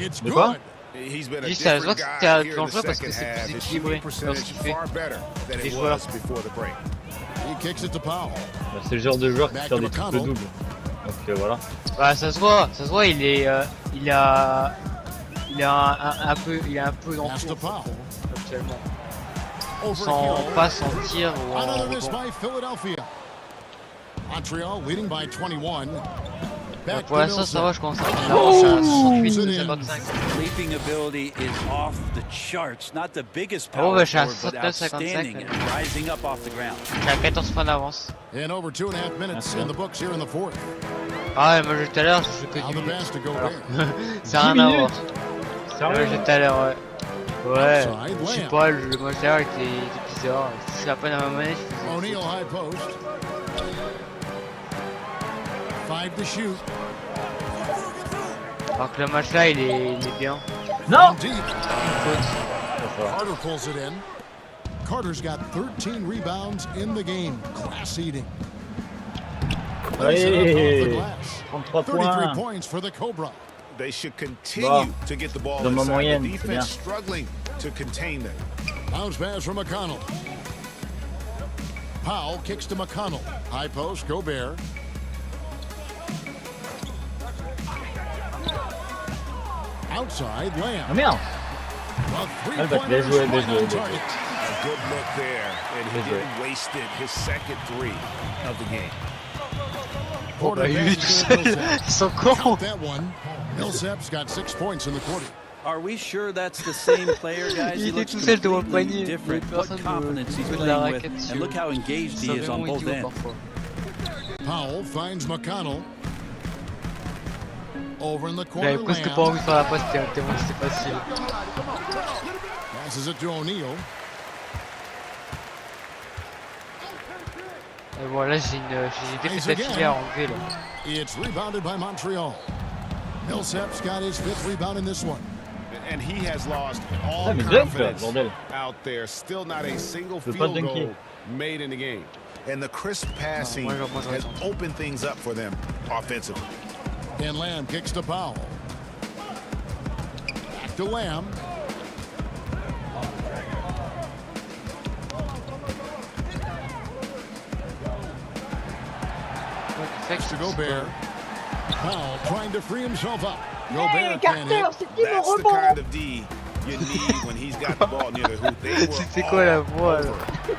C: It's
B: De quoi?
K: He's been a
A: Oui, ça se voit
K: different
A: que
K: guy
A: c'est
K: here in
A: dangereux
K: the
A: parce que
K: second
A: c'est
K: half.
A: plus
K: His
A: équilibré
K: shooting
A: dans ce qu'il
K: percentage
A: fait.
K: far better than
A: Les
K: it
A: joueurs.
K: was before the break.
C: He kicks it to Powell.
B: Bah, c'est le genre de joueur qui fait des triples doubles. Donc voilà.
A: Bah, ça se voit, il a un peu dans tout actuellement. Sans pas sentir ou en
C: Montreal leading by 21.
A: Pour l'instant, ça va, je commence à prendre l'avance à 68-55.
F: Leaping ability is off the charts. Not the biggest
A: Oh,
F: power
A: bah, je suis à
F: forward, but
A: 69-55.
F: outstanding and rising up off the ground.
A: Je suis à 14 points d'avance.
C: And over 2.5 minutes in the books here in the fourth.
A: Ah, ouais, moi, tout à l'heure, je fais que
C: Now
A: du
C: the pass to go
A: Alors,
C: there.
A: ça n'a rien à voir.
B: Sérieux?
A: Tout à l'heure, ouais. Ouais,
C: Outside,
A: je sais
C: Lamb.
A: pas, le match d'heure était bizarre. Je suis à peine à ma manette.
C: O'Neal high post. 5 to shoot.
A: Alors que le match là, il est bien.
B: Non!
C: Deep. Carter pulls it in. Carter's got 13 rebounds in the game. Class eating.
B: Allez! 33
C: 33
B: points.
C: points for the Cobra.
K: They should continue to get the ball
B: Dans ma
K: inside.
B: moyenne,
K: The
B: c'est bien.
K: defense struggling to contain them.
C: Bounce pass from McConnell. Powell kicks to McConnell. High post, Gobert. Outside, Lamb.
B: Ah merde!
C: A
B: Ah, bah,
C: three-pointer
B: bien joué,
C: is
B: bien
C: right
B: joué,
C: on
B: bien joué.
C: target.
K: A good look there, and he
B: Good look.
K: didn't waste it. His second three of the game.
A: Oh, bah,
C: Porter
A: lui tout
C: passes to
A: seul,
C: Millsap.
A: ils sont cons.
C: Count that one. Millsap's got 6 points in the quarter.
F: Are we sure that's the same player, guys?
A: Il
F: He
A: était
F: looks
A: tout seul devant le
F: completely
A: panier.
F: different.
A: Il y a
F: What
A: personne
F: confidence he's
A: de la
F: playing
A: raquette
F: with,
A: dessus.
F: and look how engaged he
A: C'est
F: is on
A: vraiment
F: both
A: idiot
F: ends.
A: parfois.
C: Powell finds McConnell. Over in the
A: Il
C: corner,
A: avait presque pas
C: Lamb.
A: envie de faire la passe, tellement c'était facile.
C: Passes it to O'Neal.
A: Et bon, là, j'ai des
C: Nice
A: têtes
C: again.
A: d'affilée à enlever, là.
C: It's rebounded by Montreal. Millsap's got his 5th rebound in this one.
K: And he has lost all
B: Ah, mais dunk,
K: confidence
B: bordel.
K: out there. Still not a single
B: Je peux pas
K: field
B: dunker.
K: goal made in the game. And the crisp passing
A: moi, j'aurais
K: has
A: tenté.
K: opened things up for them offensively.
C: And Lamb kicks to Powell. Back to Lamb. Next to Gobert. Powell trying to free himself up. Gobert can't hit.
K: That's the kind of D you need when he's got the ball near the hoop. They were
A: C'était quoi la voix, là?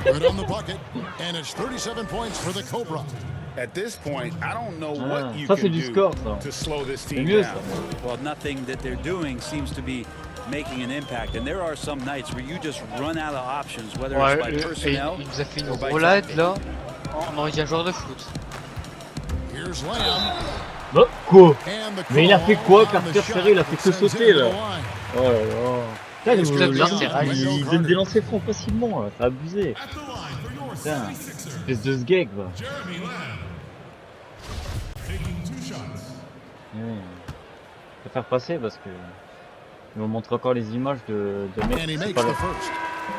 C: Right on the bucket. And it's 37 points for the Cobra.
K: At this point, I don't know what you
B: Ça,
K: can
B: c'est du
K: do
B: score, ça.
K: to slow this
B: C'est
K: team
B: mieux,
K: down.
B: ça.
F: Well, nothing that they're doing seems to be making an impact. And there are some nights where you just run out of options, whether
A: Ouais,
F: it's by
A: et
F: personnel
A: il nous a fait une
F: or by
A: roulade,
F: tactic.
A: là. On aurait dit un joueur de foot.
C: Here's Lamb.
B: Oh, quoi?
C: And the
B: Mais il a
C: call
B: fait quoi,
C: on the
B: Carter?
C: shot
B: Sérieux, il a fait
C: that
B: que
C: sends
B: sauter,
C: him to
B: là.
C: the line.
B: Oh là là. Putain,
A: Là,
B: il donne des lancers francs facilement, là. C'est abusé. Putain, espèce de sgeg, va. Ouais. Je vais faire passer parce que ils vont montrer encore les images de
C: And he
B: mecs. C'est
C: makes
B: pas
C: the
B: le...
C: first.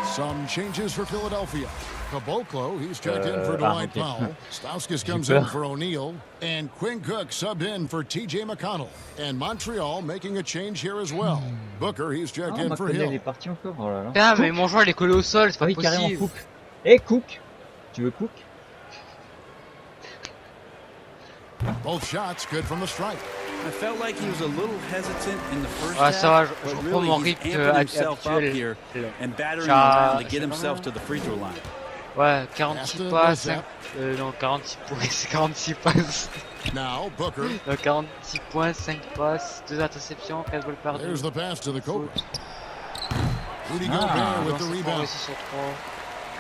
C: Some changes for Philadelphia. Caboclo, he's checked in for Dwight
B: okay.
C: Powell. Stauskas comes
B: J'ai
C: in
B: peur.
C: for O'Neal. And Quinn Cook subbed in for TJ McConnell. And Montreal making a change here as well. Booker, he's checked
B: Ah,
C: in for
B: McConnell
C: Hill.
B: est parti encore. Oh là là.
A: Putain, mais mon joueur il est collé au sol, c'est
B: Ah
A: pas
B: oui, carrément,
A: possible.
B: Cook. Eh, Cook. Tu veux Cook?
C: Both shots good from the stripe.
F: I felt like he was a little hesitant in the first
A: Ouais, ça va,
F: half,
A: je
F: but
A: reprends mon
F: really he's
A: rythme
F: amping himself up
A: habituel.
F: here and battering
A: Ça-
F: around to get himself to the free throw line.
A: Ouais, 46 passes, 5... non, 46 points, c'est 46 passes.
C: Now Booker.
A: 46 points, 5 passes, 2 interceptions, 4 goals perdus.
C: There's the pass to the Cobra. Rudy
B: Ah.
C: Gobert with the
A: Lancé franc
C: rebound.
A: réussi sur 3.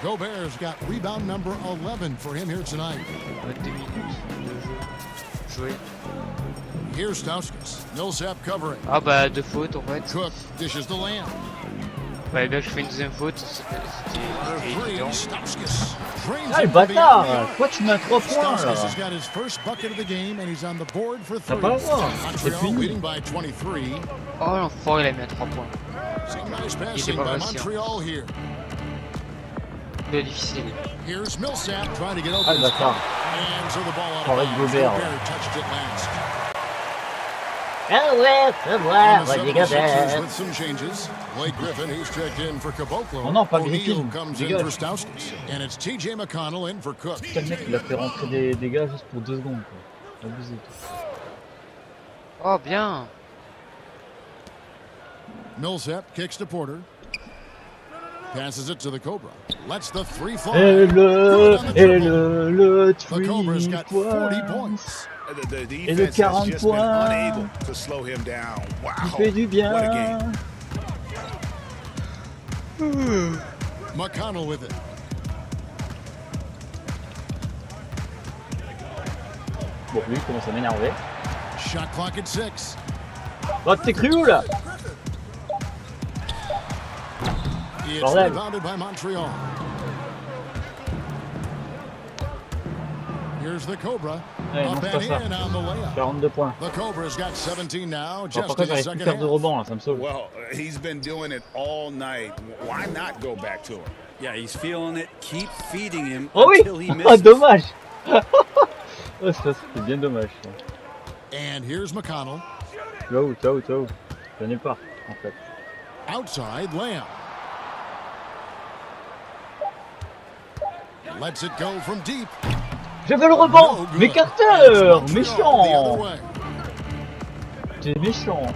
C: Gobert's got rebound number 11 for him here tonight.
A: 2 minutes de jeu. Joué.
C: Here's Stauskas. Millsap covering.
A: Ah bah, 2 fautes en fait.
C: Cook dishes the Lamb.
A: Bah, là je fais une deuxième faute, c'était évident.
C: Stauskas drains
B: Ah, le
C: it from
B: bâtard!
C: beyond the arc.
B: Pourquoi tu mets à 3 points, là?
C: Stauskas has got his first bucket of the game and he's on the board for
B: T'as
C: 3.
B: pas le droit. C'est
C: Montreal
B: fini.
C: leading by 23.
A: Oh l'enfoiré, il a mis à 3 points.
C: Some nice
A: Il
C: passing
A: était pas
C: by
A: patient.
C: Montreal here.
A: C'est difficile.
C: Here's Millsap trying to get
B: Ah,
C: open.
B: le bâtard.
C: And so the ball out
B: Arrête
C: of bounds.
B: Gobert.
C: Gobert touched it last.
B: Ah ouais, ça
C: On
B: va,
C: the
B: vas-y,
C: 76ers
B: Gobert.
C: with some changes. Blake Griffin, he's checked in for Caboclo.
B: Oh non, pas
C: O'Neal
B: Griffin.
C: comes in
B: Dégage.
C: for Stauskas. And it's TJ McConnell in for Cook.
B: Putain, le mec, il a fait rentrer des gars juste pour 2 secondes, quoi. Abusé.
A: Oh bien.
C: Millsap kicks to Porter. Passes it to the Cobra. Lets the three fall.
B: Et
C: Good on the dribble.
B: le
C: The Cobra's got 40
B: 3
C: points.
B: Et de 40 points. Il fait du bien.
C: McConnell with it.
B: Bon, lui, il commence à m'énerver.
C: Shot clock at 6.
B: Oh, t'es cru où, là?
C: It's
B: Bordel.
C: rebounded by Montreal. Here's the Cobra.
B: Ouais, non,
C: Up
B: c'est pas ça.
C: and in on the layup.
B: 42 points.
C: The Cobra's got 17 now.
B: Alors,
C: Just
B: pourquoi
C: in the
B: j'arrive plus
C: second
B: à faire de
C: half.
B: rebond, là, ça me saoule.
K: Well, he's been doing it all night. Why not go back to him?
F: Yeah, he's feeling it. Keep feeding him
B: Oh oui.
F: until he
B: Ah,
F: misses.
B: dommage. Oh, ça, c'était bien dommage. Ça.
C: And here's McConnell.
B: Ciao, ciao, ciao. Je n'ai pas, en fait.
C: Outside Lamb. Lets it go from deep.
B: J'avais le rebond. Mais Carter, méchant. T'es méchant.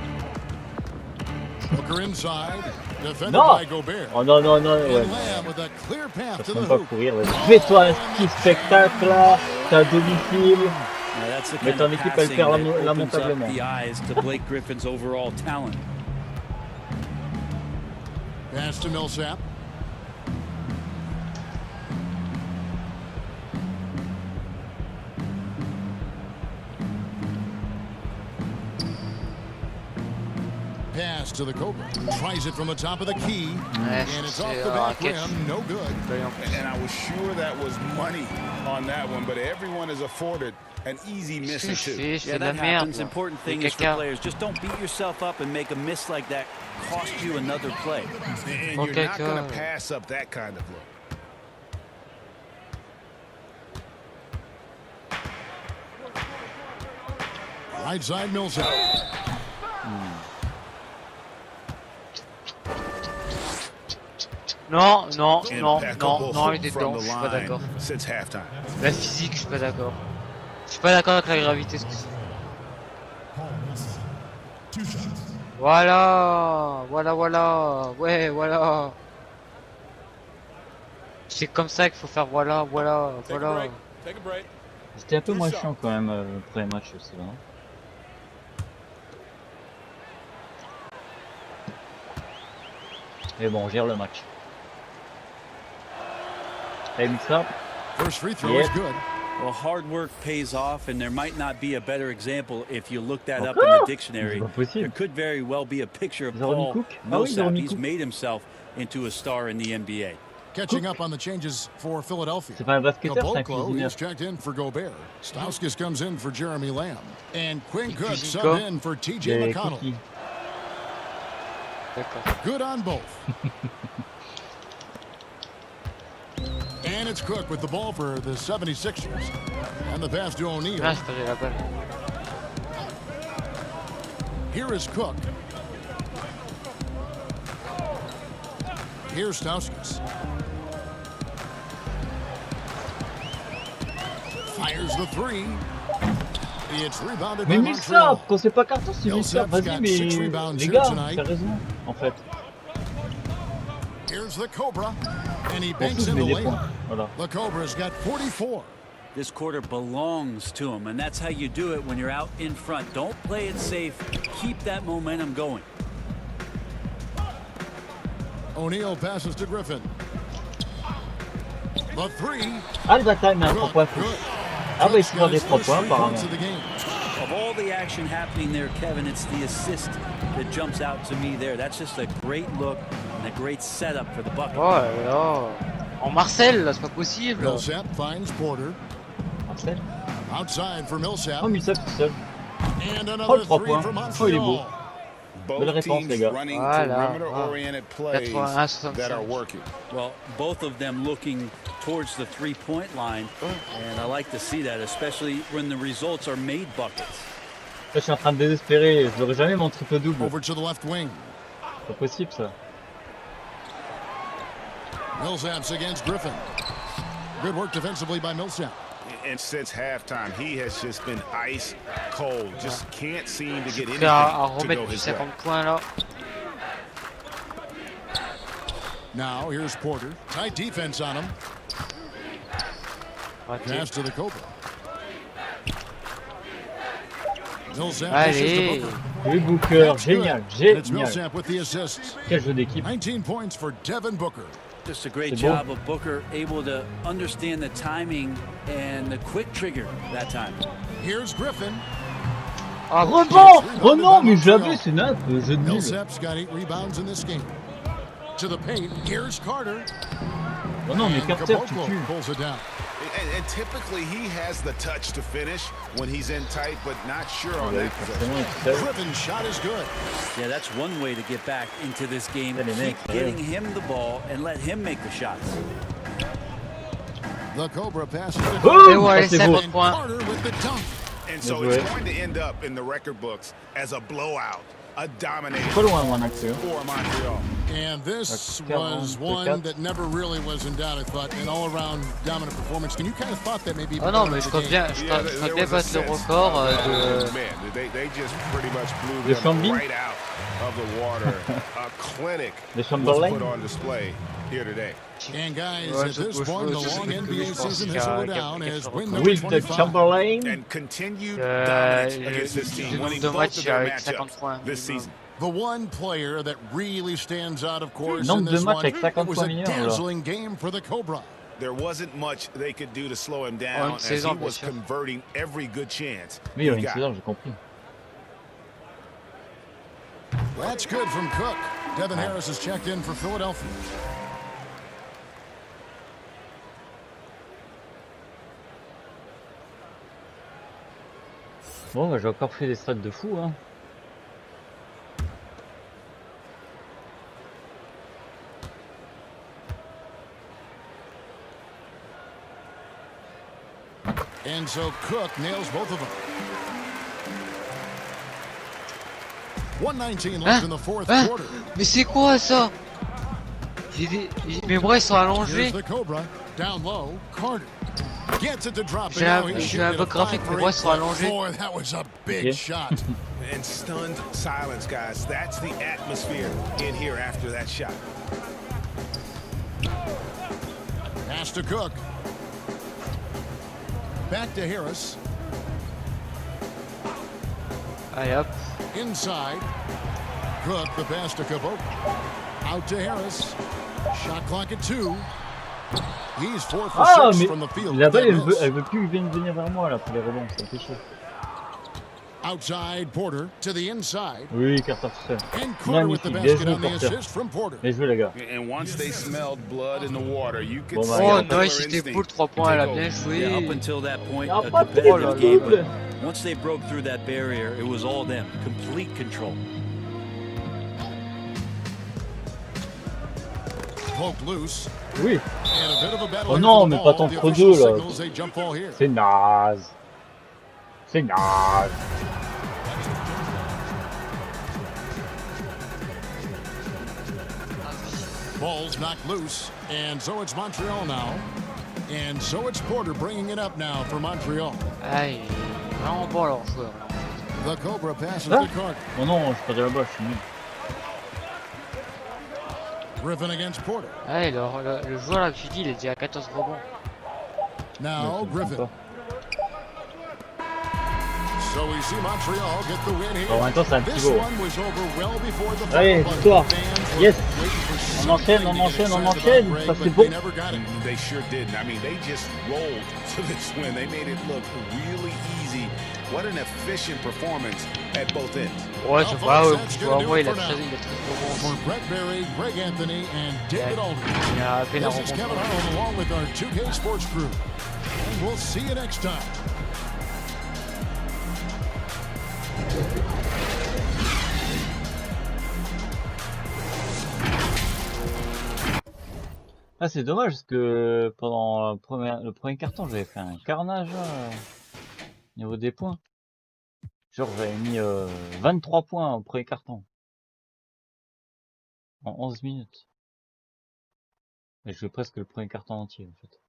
C: Hooker inside. Defended
B: Non.
C: by Gobert.
B: Oh non, non, non, ouais.
C: And Lamb with a clear path
B: Ça
C: to
B: peut
C: the
B: même pas
C: hoop.
B: courir. Fais-toi un petit spectacle là. T'as à domicile.
F: Now, that's the
B: Mais
F: kind
B: ton
F: of
B: équipe, elle
F: passing
B: perd
F: that opens up
B: lamentablement.
F: the eyes to Blake Griffin's overall talent.
C: Pass to Millsap. Pass to the Cobra. Tries it from the top of the key. And it's off the back rim. No good.
K: And I was sure that was money on that one, but everyone is afforded an easy miss or two.
F: Yeah, that happens. Important thing is for players, just don't beat yourself up and make a miss like that cost you another play.
K: And you're not going to pass up that kind of look.
C: Right side Millsap.
A: Non, non, non, non, non, il est dedans, je suis pas d'accord.
K: Since halftime.
A: La physique, je suis pas d'accord. Je suis pas d'accord avec la gravité, ce coup-ci. Voilà, voilà, voilà, ouais, voilà. C'est comme ça qu'il faut faire, voilà, voilà, voilà.
B: C'était un peu moins chiant quand même le premier match aussi, là. Mais bon, on gère le match. Hey, mix up.
C: First free throw is good.
F: Well, hard work pays off, and there might not be a better example if you look that up in the dictionary. There could very well be a picture of Paul Millsap. He's made himself into a star in the NBA.
C: Catching up on the changes for Philadelphia.
B: C'est pas un basketteur, c'est un
C: Caboclo
B: cuisinier.
C: is checked in for Gobert. Stauskas comes in for Jeremy Lamb. And Quinn Cook subbed in for TJ McConnell. Good on both. And it's Cook with the ball for the 76ers. And the pass to O'Neal. Here is Cook. Here's Stauskas. Fires the three. It's rebounded by
B: Mais
C: Montreal.
B: Millsap, quand c'est pas Carter, c'est Millsap. Vas-y, mais les gars, t'as raison, en fait.
C: Here's the Cobra. And he
B: On
C: banks
B: fout,
C: in
B: mais
C: the
B: les
C: layup.
B: points. Voilà.
C: The Cobra's got 44.
F: This quarter belongs to him, and that's how you do it when you're out in front. Don't play it safe. Keep that momentum going.
C: O'Neal passes to Griffin. The three.
B: Ah, le bataille, mais un 3 points. Ah, bah, il se prend des 3 points, apparemment.
F: Of all the action happening there, Kevin, it's the assist that jumps out to me there. That's just a great look and a great setup for the bucket.
A: Oh là là. En Marcel, là, c'est pas possible.
C: Millsap finds Porter.
B: Marcel.
C: Outside for Millsap.
B: Oh, Millsap tout seul.
C: And
B: Oh,
C: another
B: le 3
C: three
B: points.
C: from
B: Oh, il est beau.
C: Montreal.
B: Belle réponse, les gars.
A: Voilà.
K: Plays that are working.
F: Well, both of them looking towards the three-point line, and I like to see that, especially when the results are made buckets.
B: Là, je suis en train de désespérer. Je n'aurai jamais mon triple double.
C: Over to the left wing.
B: C'est pas possible, ça.
C: Millsap's against Griffin. Good work defensively by Millsap.
K: And since halftime, he has just been ice cold. Just can't seem to get anything
A: À
K: to
A: remettre
K: go
A: du
K: his way.
A: 50 points là.
C: Now here's Porter. Tight defense on him. Pass to the Cobra.
A: Allez.
B: Oui, Booker, génial, génial. Quel jeu d'équipe.
F: Just a great job of Booker, able to understand the timing and the quick trigger that time.
C: Here's Griffin.
B: Rebond! Oh non, mais jamais, c'est naze, jeu de nul.
C: Millsap's got 8 rebounds in this game. To the paint, here's Carter.
B: Oh non, mais Carter, tu tues.
C: Pulls it down.
K: And typically he has the touch to finish when he's in tight, but not sure on that possession.
C: Griffin's shot is good.
F: Yeah, that's one way to get back into this game. Keep getting him the ball and let him make the shots.
C: The Cobra passes to
K: Carter with the dunk. And so it's going to end up in the record books as a blowout. A dominating for Montreal.
C: And this was one that never really was in doubt, I thought. An all-around dominant performance. And you kind of thought that maybe...
A: Oh non, mais je crois bien battre le record
K: They just pretty much blew them right out of the water. A clinic was put on display here today.
C: And guys, at this point, the long NBA season has slowed down as win number 25.
K: And continued dominance against this team, winning both of their matchups this season.
C: The one player that really stands out, of course, in this one, it was a dazzling game for the Cobra.
K: There wasn't much they could do to slow him down as he was converting every good chance he got.
C: That's good from Cook. Devin Harris has checked in for Philadelphia.
B: Bon, bah, j'ai encore fait des strats de fou, hein.
C: And so Cook nails both of them. 119 left in the fourth quarter.
A: Mais c'est quoi ça? Mes bras sont allongés.
C: Here's the Cobra down low. Carter gets it to drop.
A: J'ai un bug graphique, mes bras sont allongés.
C: Boy, that was a big shot.
K: And stunned silence, guys. That's the atmosphere in here after that shot.
C: Pass to Cook. Back to Harris.
A: Allez hop.
C: Inside. Cook, the pass to Cabot. Out to Harris. Shot clock at 2. He's 4 for 6 from the field.
B: La balle, elle veut plus venir vers moi là pour les rebonds, ça fait chier.
C: Outside Porter to the inside.
B: Oui, Carter tout seul.
C: Magnifique, bien joué Porter.
B: Bien joué les gars.
K: And once they smelled blood in the water, you could see
A: oh non, c'était beau le 3 points, elle a bien joué.
F: Yeah, up until that point, a competitive game, but once they broke through that barrier, it was all them, complete control.
C: Poked loose.
B: Oui. Oh non, mais pas tant entre deux là. C'est naze. C'est naze.
C: Ball's knocked loose, and so it's Montreal now. And so it's Porter bringing it up now for Montreal.
A: Aïe, vraiment bon leur joueur.
C: The Cobra passes to Carter.
B: Oh non, je perdais la balle, je suis nul.
C: Griffin against Porter.
A: Hey, le joueur là que tu dis, il est déjà à 14 rebonds.
C: Now Griffin. So we see Montreal get the win here.
B: En même temps, c'est un petit
C: This
B: beau.
C: one was over well before the
B: Allez, victoire. Yes. On enchaîne, on enchaîne, on enchaîne. Ça c'est beau.
K: They sure didn't. I mean, they just rolled to this win. They made it look really easy. What an efficient performance at both ends.
A: Ouais, je vois, moi il a très
C: For Brett Berry, Greg Anthony, and David Aldridge.
A: Il a fait la
C: This is Kevin Harlan along with our 2K Sports crew. And we'll see you next time.
B: Ah, c'est dommage parce que pendant le premier carton, j'avais fait un carnage au niveau des points. Genre, j'avais mis 23 points au premier carton. En 11 minutes. Et je jouais presque le premier carton entier, en fait.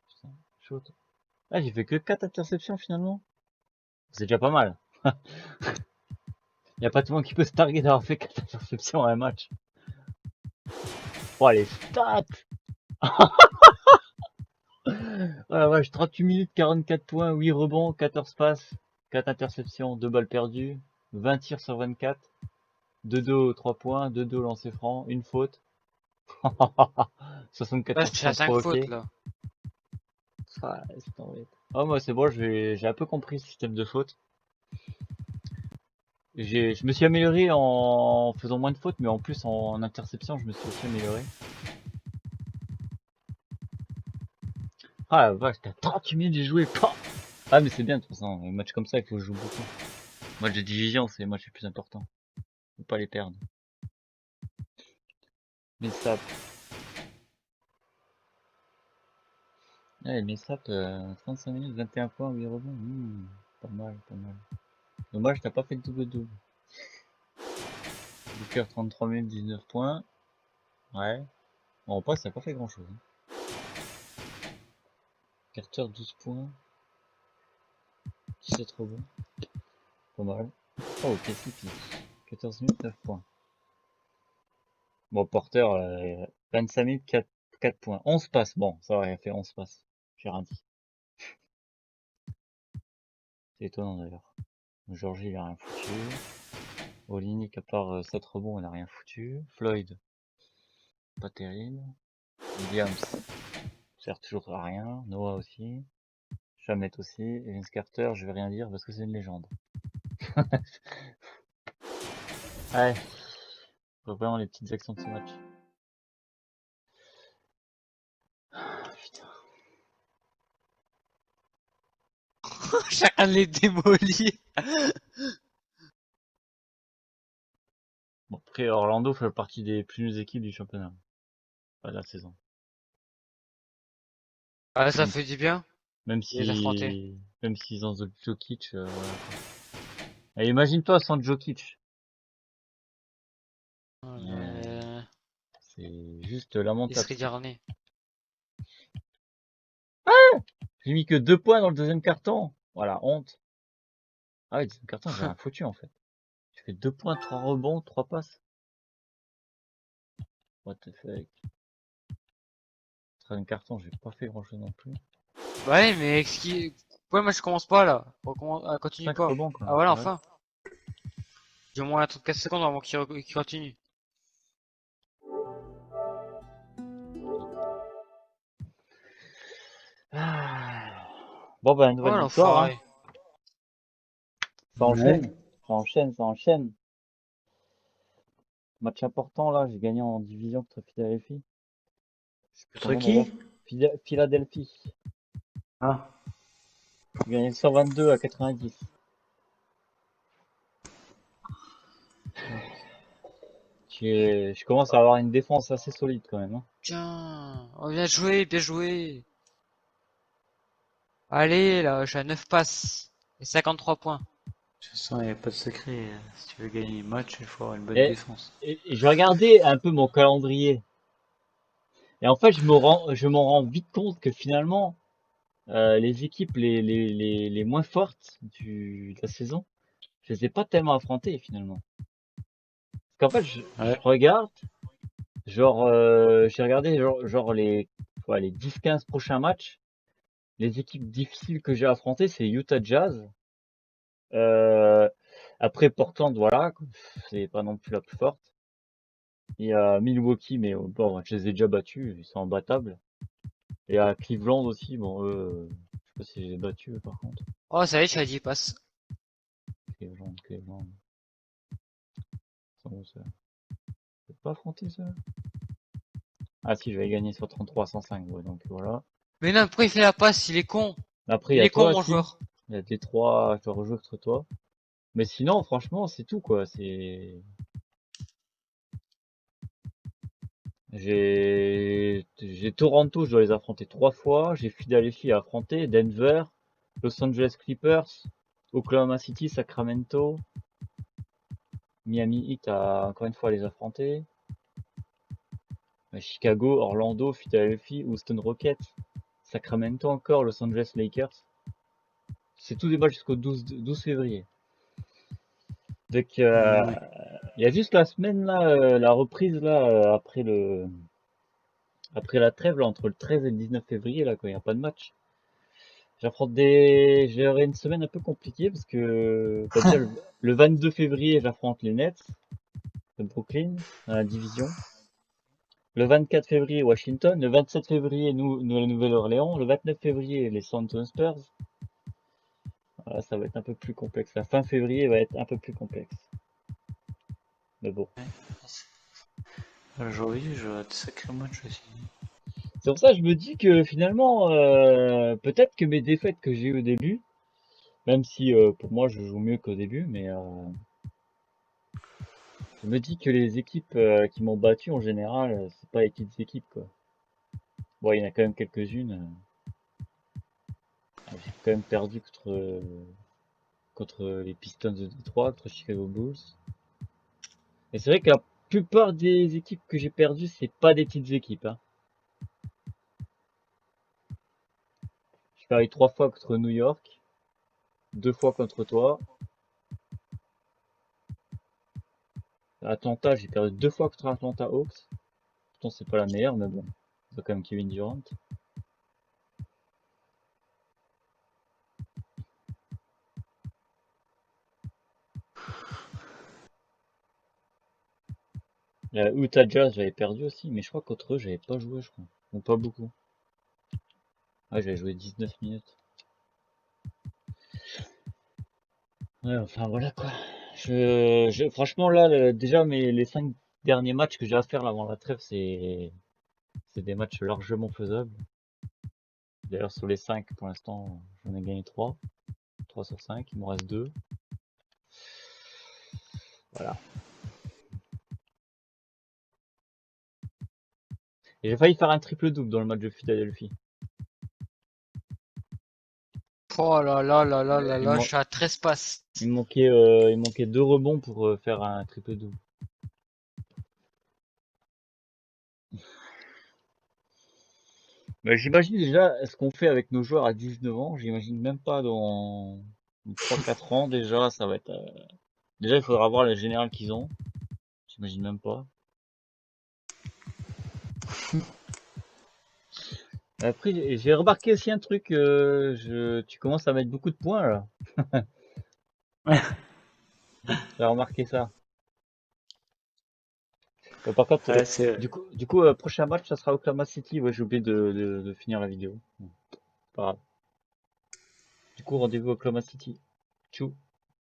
B: Putain, chaud. Ah, j'ai fait que 4 interceptions finalement. C'est déjà pas mal. Y a pas tout le monde qui peut se targuer d'avoir fait 4 interceptions en un match. Oh, les stats. Oh la vache, 38 minutes, 44 points, 8 rebonds, 14 passes, 4 interceptions, 2 balles perdues, 20 tirs sur 24, 2-2 aux 3 points, 2-2 au lancer franc, une faute. 74
A: je suis
B: points
A: à 5 fautes
B: provoqués.
A: là.
B: Ah, oh, moi c'est bon, j'ai un peu compris le système de faute. Je me suis amélioré en faisant moins de fautes, mais en plus en interception, je me suis aussi amélioré. Ah la vache, t'as 30 minutes de jouer. Ah mais c'est bien de toute façon, un match comme ça, il faut jouer beaucoup. Match de division, c'est le match le plus important. Faut pas les perdre. Mais ça. Ouais, mais ça, 35 minutes, 21 points, 8 rebonds. Pas mal, pas mal. Dommage, t'as pas fait de double-double. Booker 33 minutes, 19 points. Ouais. En vrai, ça a pas fait grand chose. Carter 12 points. 17 rebonds. Pas mal. Oh, ok, c'est 14 minutes, 9 points. Bon, Porter, 25 minutes, 4 points. 11 passes. Bon, ça aurait fait 11 passes. J'ai rien dit. C'est étonnant d'ailleurs. Georgie, il a rien foutu. Olinik, à part 7 rebonds, il a rien foutu. Floyd, pas terrible. Williams, sert toujours à rien. Noah aussi. Chamet aussi. Et Vince Carter, je vais rien dire parce que c'est une légende. Ouais. Vraiment les petites actions de ce match. Putain.
A: Chacun les démolit.
B: Bon, après, Orlando fait partie des plus nulles équipes du championnat. Pas de la saison.
A: Ah, ça fait du bien.
B: Même
A: Les affronter.
B: si, même s'ils ont Jokic, voilà. Et imagine-toi sans Jokic. C'est juste
A: Il
B: lamentable.
A: serait dernier.
B: Ah! J'ai mis que 2 points dans le deuxième carton. Voilà, honte. Ah oui, deuxième carton, j'ai rien foutu en fait. J'ai fait 2 points, 3 rebonds, 3 passes. What the fuck. Troisième carton, j'ai pas fait grand chose non plus.
A: Ouais, mais pourquoi moi je commence pas là? Continue
B: 5
A: pas.
B: rebonds quoi.
A: Ah voilà,
B: Ouais.
A: enfin. J'ai au moins un truc 4 secondes avant qu'il continue.
B: Ah. Bon ben, nouvelle
A: Oh
B: victoire. Hein.
A: l'enfoiré.
B: Ça enchaîne. Ça enchaîne, ça enchaîne. Match important là, j'ai gagné en division contre Philadelphie.
M: Contre qui?
B: Philadelphie.
M: Ah.
B: J'ai gagné 122 à 90. Je commence à avoir une défense assez solide quand même. Hein.
A: Tiens, oh, bien joué, bien joué. Allez, là, je suis à 9 passes et 53 points.
M: De toute façon, il n'y a pas de secret. Si tu veux gagner un match, il faut avoir une bonne
B: Et
M: défense.
B: je regardais un peu mon calendrier. Et en fait, je m'en rends vite compte que finalement, les équipes les moins fortes de la saison, je les ai pas tellement affrontées finalement. Parce qu'en fait, je regarde, genre, j'ai regardé genre les 10-15 prochains matchs. Les équipes difficiles que j'ai affrontées, c'est Utah Jazz. Après Portland, voilà, c'est pas non plus la plus forte. Il y a Milwaukee, mais bon, je les ai déjà battus, ils sont imbattables. Et à Cleveland aussi, bon, je sais pas si j'ai battu par contre.
A: Oh, ça y est, je suis à 10 passes.
B: Cleveland. Ça je peux pas affronter ça. Ah si, je vais gagner sur 33-105, ouais, donc voilà.
A: Mais non, pourquoi il fait la passe? Il est con.
B: Après, il y a toi, Tim. Il y a Détroit, je dois rejouer contre toi. Mais sinon, franchement, c'est tout, quoi. J'ai Toronto, je dois les affronter 3 fois. J'ai Philadelphie à affronter, Denver, Los Angeles Clippers, Oklahoma City, Sacramento, Miami Heat à encore une fois les affronter. Chicago, Orlando, Philadelphie, Houston Rockets, Sacramento encore, Los Angeles Lakers. C'est tout des matchs jusqu'au 12 février. Donc, il y a juste la semaine là, la reprise là, après la trêve là, entre le 13 et le 19 février là, quand il n'y a pas de match. J'aurai une semaine un peu compliquée parce que bah, déjà le 22 février, j'affronte les Nets de Brooklyn dans la division. Le 24 février, Washington. Le 27 février, nous la Nouvelle-Orléans. Le 29 février, les San Antonio Spurs. Voilà, ça va être un peu plus complexe. La fin février va être un peu plus complexe. Mais bon.
M: Aujourd'hui, je des sacrés matchs aussi.
B: C'est pour ça que je me dis que finalement, peut-être que mes défaites que j'ai eu au début, même si pour moi je joue mieux qu'au début, mais je me dis que les équipes qui m'ont battu en général, c'est pas les petites équipes quoi. Bon, il y en a quand même quelques-unes. J'ai quand même perdu contre les Pistons de Détroit, contre Chicago Bulls. Et c'est vrai que la plupart des équipes que j'ai perdues, c'est pas des petites équipes. Hein. J'ai perdu 3 fois contre New York, 2 fois contre toi. Atlanta, j'ai perdu 2 fois contre Atlanta Hawks. Pourtant, c'est pas la meilleure, mais bon. C'est quand même Kevin Durant. La Utah Jazz, j'avais perdu aussi, mais je crois qu'entre eux, j'avais pas joué, je crois. Bon, pas beaucoup. Ah, j'avais joué 19 minutes. Ouais, enfin voilà quoi. Franchement, là, déjà, les 5 derniers matchs que j'ai à faire là, avant la trêve, c'est des matchs largement faisables. D'ailleurs, sur les 5, pour l'instant, j'en ai gagné 3. 3 sur 5, il m'en reste 2. Voilà. Et j'ai failli faire un triple-double dans le match de Philadelphie.
A: Oh là là là là là là, je suis à 13 passes.
B: Il manquait 2 rebonds pour faire un triple-double. Mais j'imagine déjà ce qu'on fait avec nos joueurs à 19 ans. J'imagine même pas dans 3-4 ans déjà. Ça va être. Déjà, il faudra voir les générales qu'ils ont. J'imagine même pas. Après, j'ai remarqué aussi un truc. Tu commences à mettre beaucoup de points là. J'ai remarqué ça. Par contre,
M: Ouais,
B: du coup, prochain match, ça sera Oklahoma City. Ouais, j'ai oublié de finir la vidéo. Pas grave. Du coup, rendez-vous Oklahoma City. Tchou.